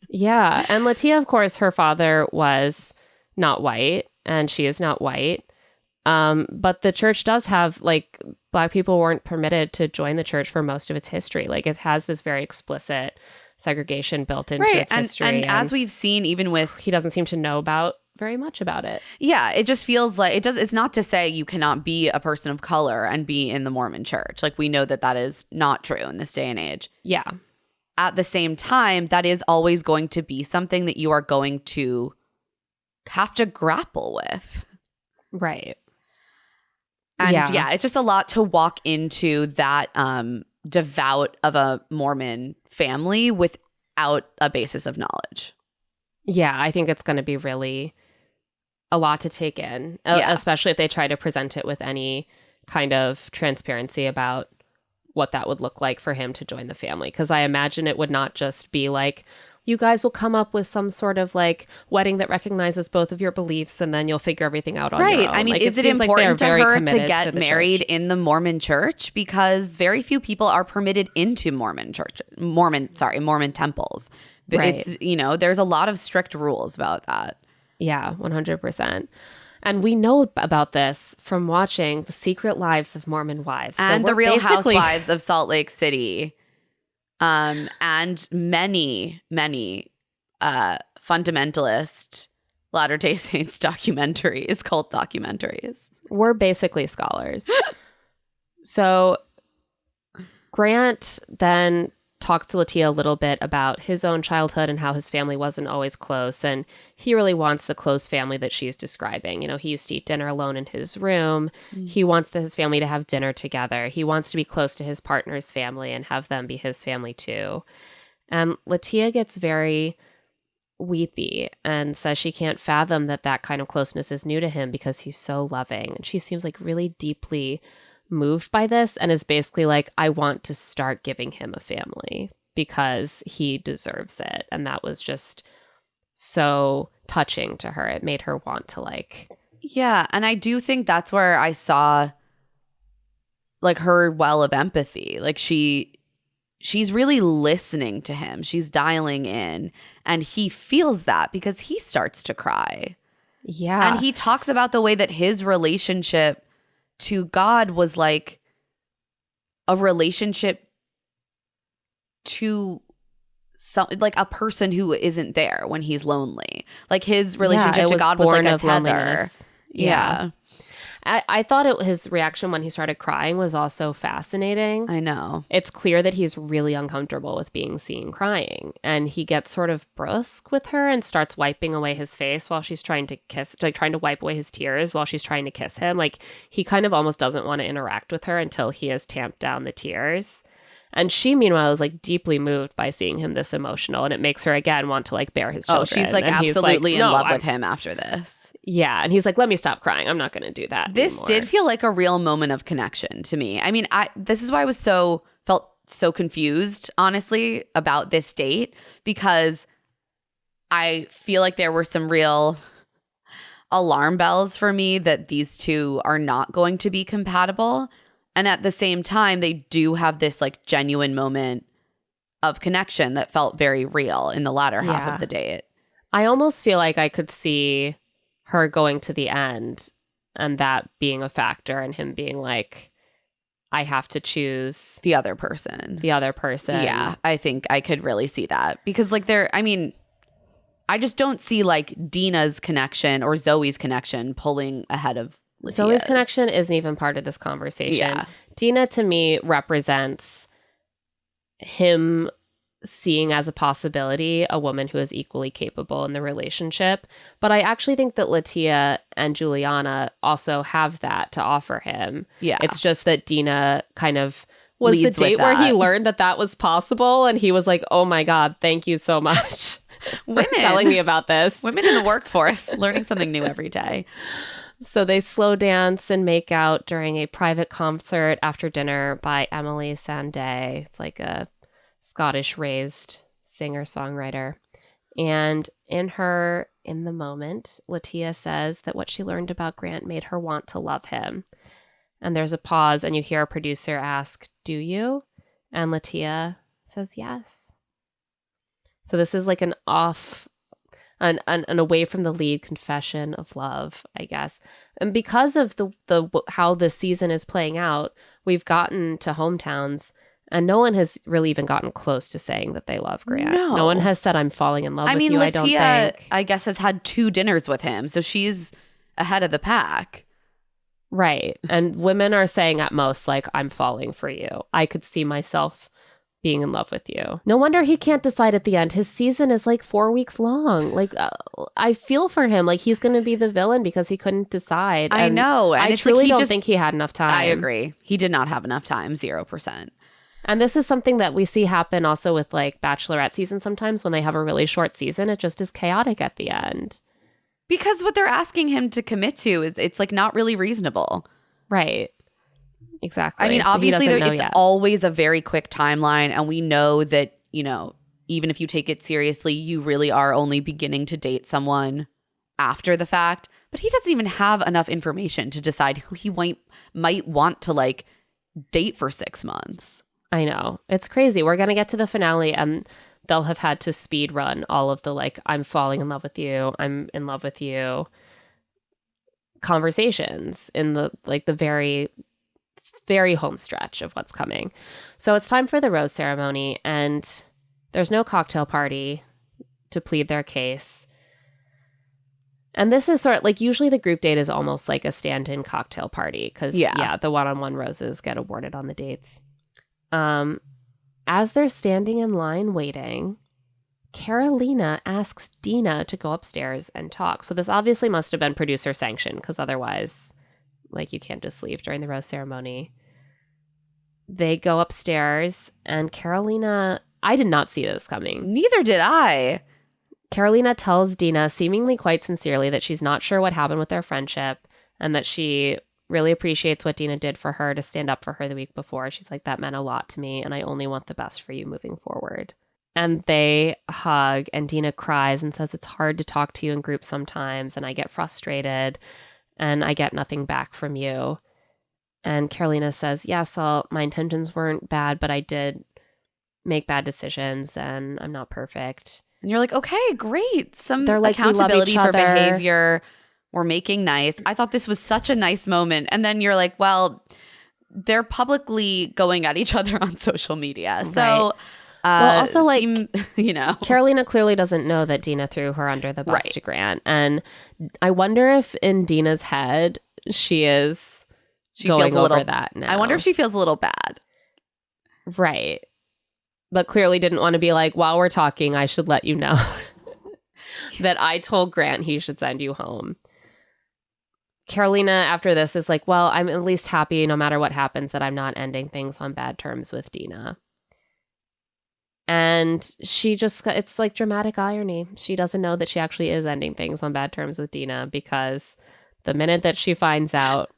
Yeah. And Latia, of course, her father was not white and she is not white. But the church does have, like, Black people weren't permitted to join the church for most of its history. Like, it has this very explicit segregation built into its history. And as we've seen, even with... He doesn't seem to know very much about it. Yeah, it just feels like it's not to say you cannot be a person of color and be in the Mormon church. Like, we know that is not true in this day and age. Yeah. At the same time, that is always going to be something that you are going to have to grapple with. Right. And it's just a lot to walk into that devout of a Mormon family without a basis of knowledge. Yeah, I think it's going to be really a lot to take in, especially if they try to present it with any kind of transparency about what that would look like for him to join the family. Because I imagine it would not just be like, you guys will come up with some sort of like wedding that recognizes both of your beliefs and then you'll figure everything out on your own. I mean, like, is it important to her to get married church. in the Mormon church? Because very few people are permitted into Mormon temples. But it's, there's a lot of strict rules about that. Yeah, 100%. And we know about this from watching The Secret Lives of Mormon Wives. And The Real Housewives of Salt Lake City. And many, many fundamentalist Latter-day Saints documentaries, cult documentaries. We're basically scholars. So Grant then talks to Latia a little bit about his own childhood and how his family wasn't always close. And he really wants the close family that she's describing. You know, he used to eat dinner alone in his room. He wants his family to have dinner together. He wants to be close to his partner's family and have them be his family too. And Latia gets very weepy and says she can't fathom that kind of closeness is new to him because he's so loving. And she seems like really deeply moved by this and is basically like, I want to start giving him a family because he deserves it. And that was just so touching to her. It made her want to like... Yeah, and I do think that's where I saw like her well of empathy. Like she's really listening to him. She's dialing in, and he feels that because he starts to cry. Yeah. And he talks about the way that his relationship to God was like a relationship to some, like a person who isn't there when he's lonely. Like his relationship to God was like a tether. Yeah. I thought his reaction when he started crying was also fascinating. I know. It's clear that he's really uncomfortable with being seen crying. And he gets sort of brusque with her and starts wiping away his face while she's trying to kiss, like trying to wipe away his tears while she's trying to kiss him. Like he kind of almost doesn't want to interact with her until he has tamped down the tears. And she, meanwhile, is like deeply moved by seeing him this emotional. And it makes her again want to like bear his children. Oh, she's like and absolutely like, in love with him after this. Yeah. And he's like, let me stop crying. I'm not going to do that This anymore. did feel like a real moment of connection to me. I mean, this is why I was felt so confused, honestly, about this date, because I feel like there were some real alarm bells for me that these two are not going to be compatible. And at the same time, they do have this like genuine moment of connection that felt very real in the latter half of the date. I almost feel like I could see her going to the end and that being a factor and him being like, I have to choose the other person. Yeah, I think I could really see that because like I just don't see like Dena's connection or Zoe's connection pulling ahead of Latia's. Zoe's connection isn't even part of this conversation. Yeah. Dena to me represents him seeing as a possibility a woman who is equally capable in the relationship. But I actually think that Latia and Juliana also have that to offer him. Yeah. It's just that Dena kind of was leads the date where he learned that was possible. And he was like, oh my God, thank you so much for telling me about this. Women in the workforce learning something new every day. So they slow dance and make out during a private concert after dinner by Emily Sandé. It's like a Scottish raised singer-songwriter. And in the moment, Latia says that what she learned about Grant made her want to love him. And there's a pause and you hear a producer ask, do you? And Latia says yes. So this is like an away from the lead confession of love, I guess. And because of the how the season is playing out, we've gotten to hometowns and no one has really even gotten close to saying that they love Grant. No one has said, I'm falling in love with you, Latia, I don't think. I guess, has had 2 dinners with him, so she's ahead of the pack. Right. And women are saying at most, like, I'm falling for you. I could see myself being in love with you. No wonder he can't decide at the end. His season is like 4 weeks long. Like, I feel for him. Like, he's going to be the villain because he couldn't decide. I know. And I truly don't think he had enough time. I agree. He did not have enough time, 0%. And this is something that we see happen also with like Bachelorette season sometimes when they have a really short season. It just is chaotic at the end. Because what they're asking him to commit to is it's like not really reasonable. Right. Exactly. I mean, obviously it's always a very quick timeline. And we know that, you know, even if you take it seriously, you really are only beginning to date someone after the fact. But he doesn't even have enough information to decide who he might want to like date for 6 months. I know. It's crazy. We're going to get to the finale and they'll have had to speed run all of the like, I'm falling in love with you, I'm in love with you conversations in the like the very, very home stretch of what's coming. So it's time for the rose ceremony, and there's no cocktail party to plead their case. And this is sort of like, usually the group date is almost like a stand-in cocktail party because the one-on-one roses get awarded on the dates. As they're standing in line waiting, Karolina asks Dena to go upstairs and talk. So this obviously must have been producer sanctioned, because otherwise, like, you can't just leave during the rose ceremony. They go upstairs, and Karolina, I did not see this coming. Neither did I. Karolina tells Dena, seemingly quite sincerely, that she's not sure what happened with their friendship and that she really appreciates what Dena did for her to stand up for her the week before. She's like, that meant a lot to me, and I only want the best for you moving forward. And they hug, and Dena cries and says, it's hard to talk to you in groups sometimes, and I get frustrated, and I get nothing back from you. And Karolina says, yeah, so my intentions weren't bad, but I did make bad decisions, and I'm not perfect. And you're like, okay, great. Some like, accountability for behavior. We're making nice. I thought this was such a nice moment. And then you're like, well, they're publicly going at each other on social media. So, well, also, like, you know, Karolina clearly doesn't know that Dena threw her under the bus to Grant. And I wonder if in Dena's head, she going over that now. I wonder if she feels a little bad. Right. But clearly didn't want to be like, while we're talking, I should let you know that I told Grant he should send you home. Karolina, after this, is like, well, I'm at least happy no matter what happens that I'm not ending things on bad terms with Dena. And she just, it's like dramatic irony. She doesn't know that she actually is ending things on bad terms with Dena, because the minute that she finds out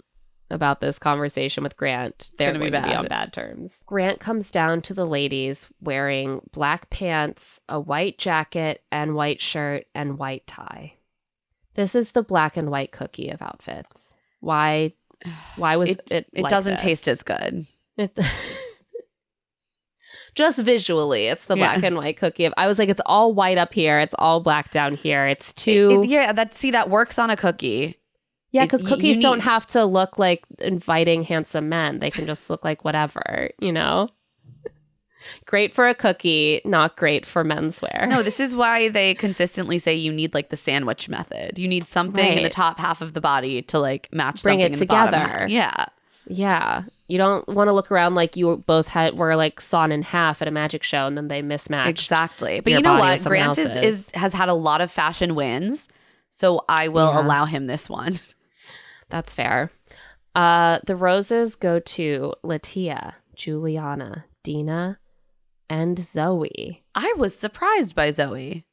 about this conversation with Grant, they're going to be on bad terms. Grant comes down to the ladies wearing black pants, a white jacket and white shirt and white tie. This is the black and white cookie of outfits. Why was it It like doesn't this? taste as good. Just visually, it's the black and white cookie. I was like, it's all white up here. It's all black down here. It's too... that works on a cookie. Yeah, because cookies don't have to look like inviting, handsome men. They can just look like whatever, you know? Great for a cookie, not great for menswear. No, this is why they consistently say you need like the sandwich method. You need something in the top half of the body to like match Bring something it in together. the bottom half. Yeah. Yeah. You don't want to look around like you both were like sawn in half at a magic show and then they mismatched. Exactly. But you know what? Grant has had a lot of fashion wins, so I will allow him this one. That's fair. The roses go to Latia, Juliana, Dena, and Zoe. I was surprised by Zoe.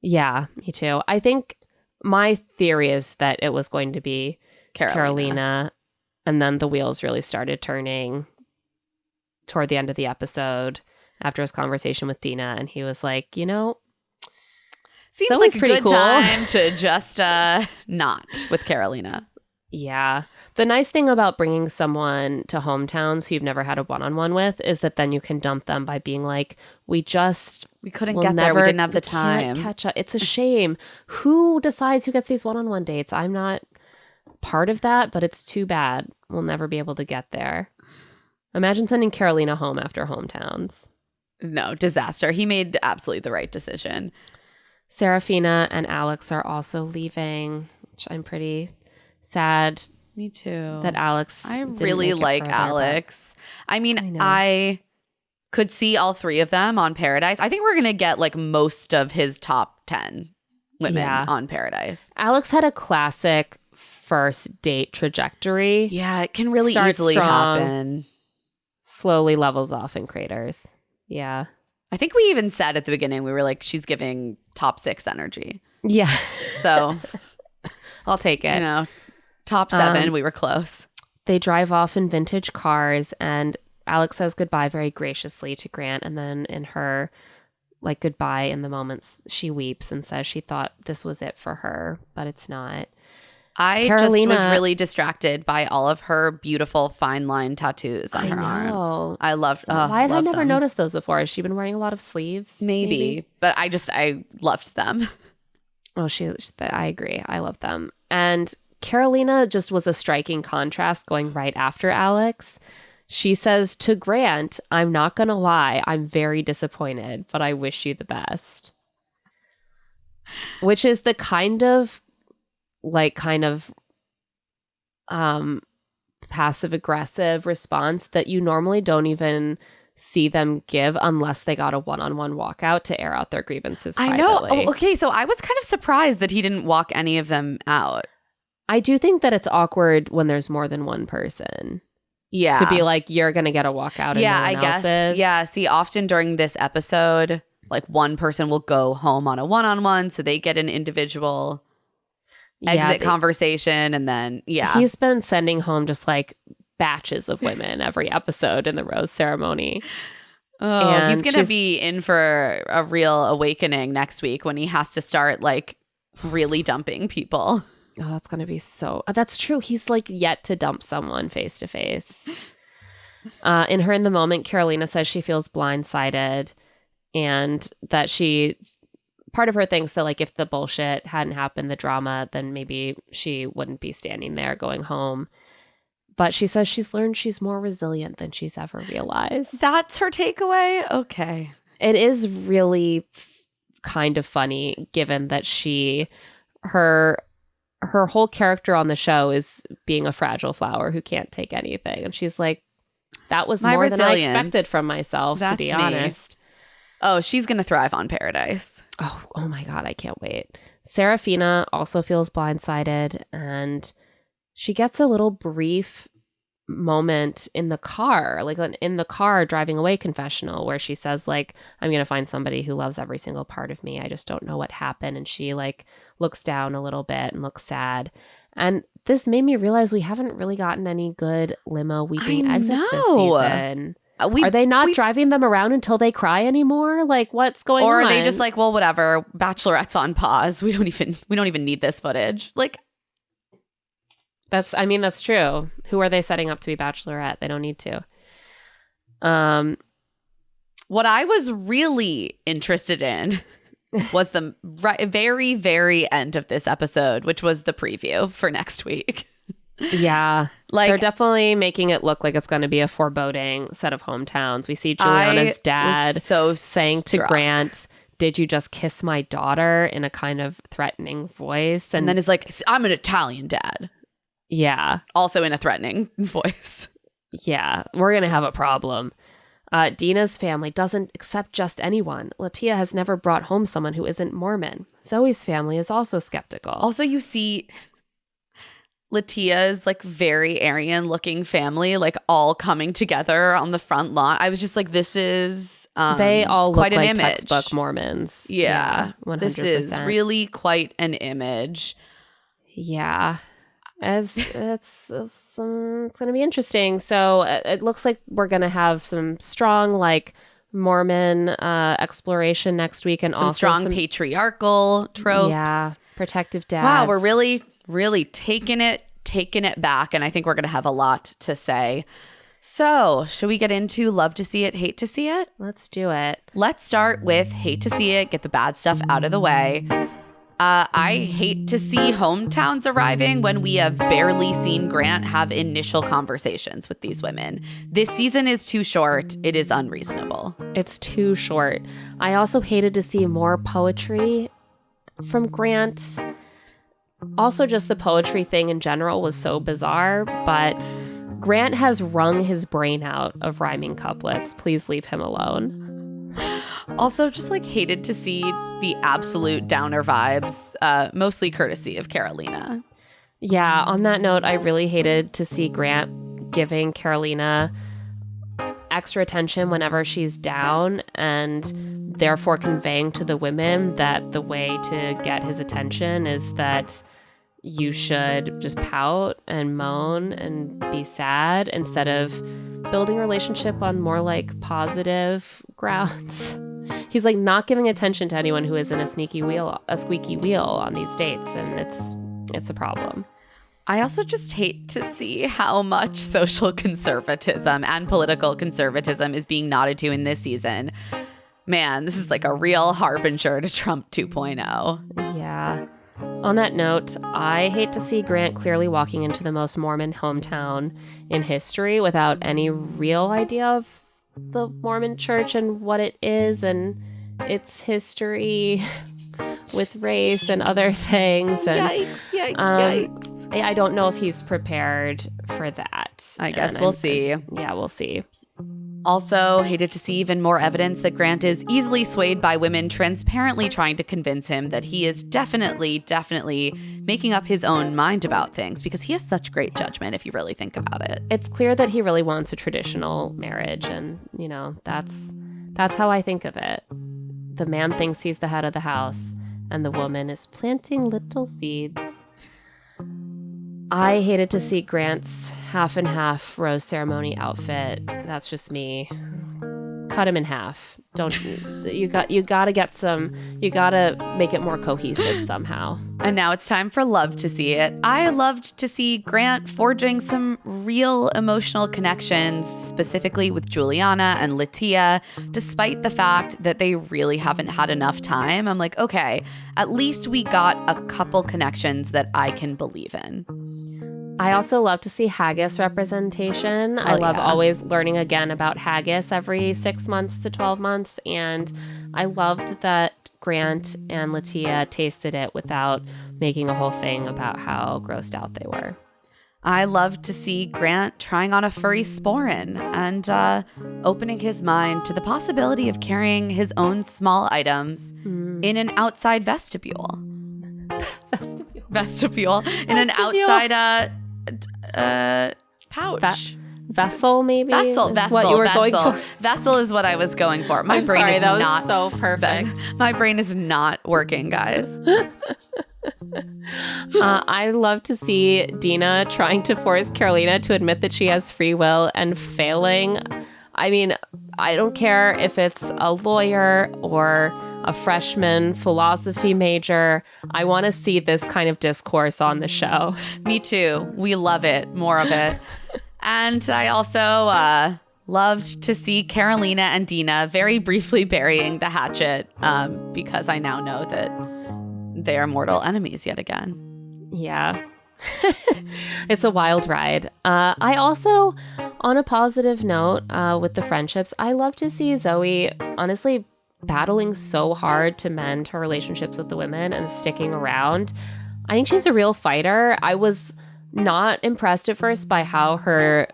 Yeah, me too. I think my theory is that it was going to be Karolina, and then the wheels really started turning toward the end of the episode after his conversation with Dena, and he was like, you know, seems Zoe's like a pretty good cool. time to just not with Karolina. Yeah. The nice thing about bringing someone to hometowns who you've never had a one-on-one with is that then you can dump them by being like, we couldn't get there. We didn't have the time. Catch up. It's a shame. Who decides who gets these one-on-one dates? I'm not part of that, but it's too bad. We'll never be able to get there. Imagine sending Karolina home after hometowns. No, disaster. He made absolutely the right decision. Serafina and Alex are also leaving, which I'm pretty sad. Me too. That Alex. I really like further, Alex. I mean, I could see all three of them on Paradise. I think we're going to get like most of his top 10 women on Paradise. Alex had a classic first date trajectory. Yeah, it can really Starts easily strong, happen. Slowly levels off in craters. Yeah. I think we even said at the beginning, we were like, she's giving top 6 energy. Yeah. So I'll take it. You know, top 7, we were close. They drive off in vintage cars, and Alex says goodbye very graciously to Grant. And then in her like goodbye in the moments, she weeps and says she thought this was it for her, but it's not. just was really distracted by all of her beautiful fine line tattoos on her arm. I loved why had I never them. noticed those before? Has she been wearing a lot of sleeves? Maybe. But I loved them. Oh, I agree. I love them. And Karolina just was a striking contrast going right after Alex. She says to Grant, "I'm not going to lie. I'm very disappointed, but I wish you the best." Which is the kind of passive aggressive response that you normally don't even see them give unless they got a one-on-one walkout to air out their grievances privately. I know. Oh, okay, so I was kind of surprised that he didn't walk any of them out. I do think that it's awkward when there's more than one person. Yeah. To be like, you're going to get a walkout and no one I guess. else's. Yeah, see, often during this episode, like one person will go home on a one-on-one, so they get an individual exit conversation, and then, He's been sending home just like batches of women every episode in the rose ceremony. Oh, and he's going to be in for a real awakening next week when he has to start like really dumping people. Oh, that's going to be that's true. He's like yet to dump someone face to face. In Her in the Moment, Karolina says she feels blindsided and that part of her thinks that like if the bullshit hadn't happened, the drama, then maybe she wouldn't be standing there going home. But she says she's learned she's more resilient than she's ever realized. That's her takeaway? Okay. It is really kind of funny given that her whole character on the show is being a fragile flower who can't take anything. And she's like, that was more than I expected from myself, to be honest. Oh, she's going to thrive on Paradise. Oh my God, I can't wait. Serafina also feels blindsided, and she gets a little brief moment in the car, like in the car driving away confessional, where she says like, I'm going to find somebody who loves every single part of me. I just don't know what happened. And she like looks down a little bit and looks sad. And this made me realize we haven't really gotten any good limo weeping exits this season. Are they not driving them around until they cry anymore? Like, what's going on? Or are they just like, well, whatever, Bachelorette's on pause. We don't even need this footage. Like, that's true. Who are they setting up to be Bachelorette? They don't need to. What I was really interested in was the very, very end of this episode, which was the preview for next week. Yeah. Like, they're definitely making it look like it's going to be a foreboding set of hometowns. We see Juliana's dad saying to Grant, "Did you just kiss my daughter?" in a kind of threatening voice. And then is like, "I'm an Italian dad." Yeah. Also in a threatening voice. Yeah. We're going to have a problem. Dena's family doesn't accept just anyone. Latia has never brought home someone who isn't Mormon. Zoe's family is also skeptical. Also, you see Latia's like very Aryan looking family like all coming together on the front lawn. I was just like, this is they all look quite an like image. Textbook Mormons. Yeah, 100%. This is really quite an image. Yeah. It's going to be interesting. So it looks like we're going to have some strong like Mormon exploration next week, and some also strong patriarchal tropes. Yeah, protective dads. Wow, we're really, really taking it back, and I think we're going to have a lot to say. So, should we get into love to see it, hate to see it? Let's do it. Let's start with hate to see it, get the bad stuff out of the way. I hate to see hometowns arriving when we have barely seen Grant have initial conversations with these women. This season is too short. It is unreasonable. It's too short. I also hated to see more poetry from Grant. Also, just the poetry thing in general was so bizarre, but Grant has wrung his brain out of rhyming couplets. Please leave him alone. Also, just like hated to see the absolute downer vibes, mostly courtesy of Karolina. Yeah, on that note, I really hated to see Grant giving Karolina extra attention whenever she's down, and therefore conveying to the women that the way to get his attention is that you should just pout and moan and be sad instead of building a relationship on more like positive grounds. He's like not giving attention to anyone who isn't a squeaky wheel on these dates, and it's a problem. I also just hate to see how much social conservatism and political conservatism is being nodded to in this season. Man, this is like a real harbinger to Trump 2.0. Yeah. On that note, I hate to see Grant clearly walking into the most Mormon hometown in history without any real idea of the Mormon church and what it is and its history with race and other things. And, yikes. I don't know if he's prepared for that. I guess we'll see. Yeah, we'll see. Also, hated to see even more evidence that Grant is easily swayed by women transparently trying to convince him that he is definitely making up his own mind about things, because he has such great judgment if you really think about it. It's clear that he really wants a traditional marriage, and, you know, that's how I think of it. The man thinks he's the head of the house, and the woman is planting little seeds. I hated to see Grant's half and half rose ceremony outfit. That's just me. Cut him in half. You gotta make it more cohesive somehow. And now it's time for Love to See It. I loved to see Grant forging some real emotional connections, specifically with Juliana and Latia, despite the fact that they really haven't had enough time. I'm like, okay, at least we got a couple connections that I can believe in. I also love to see haggis representation. I love always learning again about haggis every 6 months to 12 months. And I loved that Grant and Latia tasted it without making a whole thing about how grossed out they were. I loved to see Grant trying on a furry sporin and opening his mind to the possibility of carrying his own small items in an outside vestibule. Vestibule. In an outside pouch. Vessel, maybe? Vessel. What you were going for? Vessel is what I was going for. My I'm brain sorry, is that not was so perfect. My brain is not working, guys. I love to see Dena trying to force Karolina to admit that she has free will and failing. I mean, I don't care if it's a lawyer or a freshman philosophy major. I want to see this kind of discourse on the show. Me too. We love it. More of it. And I also loved to see Karolina and Dena very briefly burying the hatchet because I now know that they are mortal enemies yet again. Yeah. It's a wild ride. I also, on a positive note with the friendships, I love to see Zoe honestly battling so hard to mend her relationships with the women and sticking around. I think she's a real fighter. I was not impressed at first by how her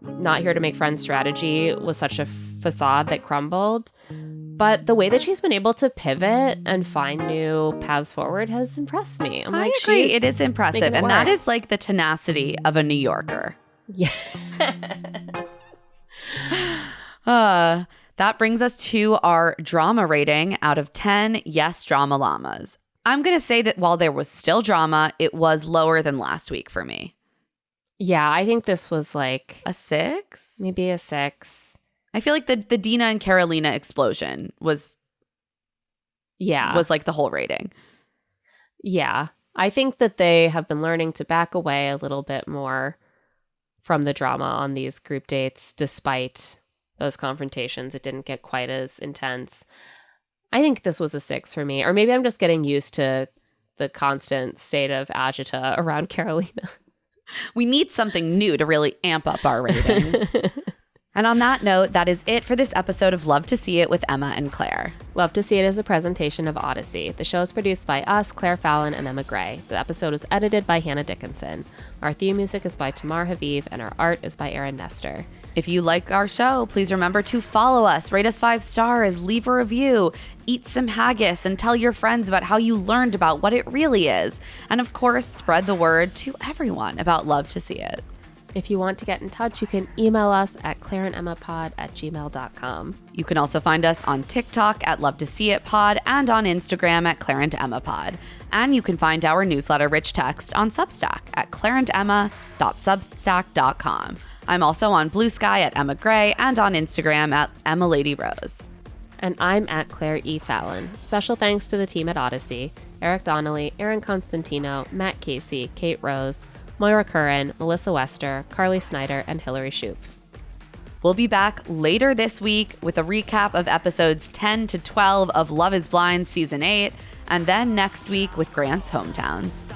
not here to make friends strategy was such a facade that crumbled. But the way that she's been able to pivot and find new paths forward has impressed me. I agree. It is impressive. And that is like the tenacity of a New Yorker. Yeah. That brings us to our drama rating out of 10 Yes Drama Llamas. I'm going to say that while there was still drama, it was lower than last week for me. Yeah, I think this was like a 6? Maybe a 6. I feel like the Dena and Karolina explosion was like the whole rating. Yeah. I think that they have been learning to back away a little bit more from the drama on these group dates, despite those confrontations. It didn't get quite as intense. I think this was a 6 for me. Or maybe I'm just getting used to the constant state of agita around Karolina. We need something new to really amp up our rating. And on that note, that is it for this episode of Love to See It with Emma and Claire. Love to See It is a presentation of Odyssey. The show is produced by us, Claire Fallon, and Emma Gray. The episode was edited by Hannah Dickinson. Our theme music is by Tamar Haviv, and our art is by Aaron Nestor. If you like our show, please remember to follow us, rate us 5 stars, leave a review, eat some haggis, and tell your friends about how you learned about what it really is. And of course, spread the word to everyone about Love to See It. If you want to get in touch, you can email us at claireandemmapod@gmail.com. You can also find us on TikTok at Love to See It Pod and on Instagram at claireandemmapod. And you can find our newsletter Rich Text on Substack at claireandemma.substack.com. I'm also on Blue Sky at Emma Gray and on Instagram at EmmaLadyRose. And I'm at Claire E. Fallon. Special thanks to the team at Odyssey: Eric Donnelly, Aaron Constantino, Matt Casey, Kate Rose, Moira Curran, Melissa Wester, Carly Snyder, and Hillary Shoup. We'll be back later this week with a recap of episodes 10 to 12 of Love is Blind Season 8, and then next week with Grant's Hometowns.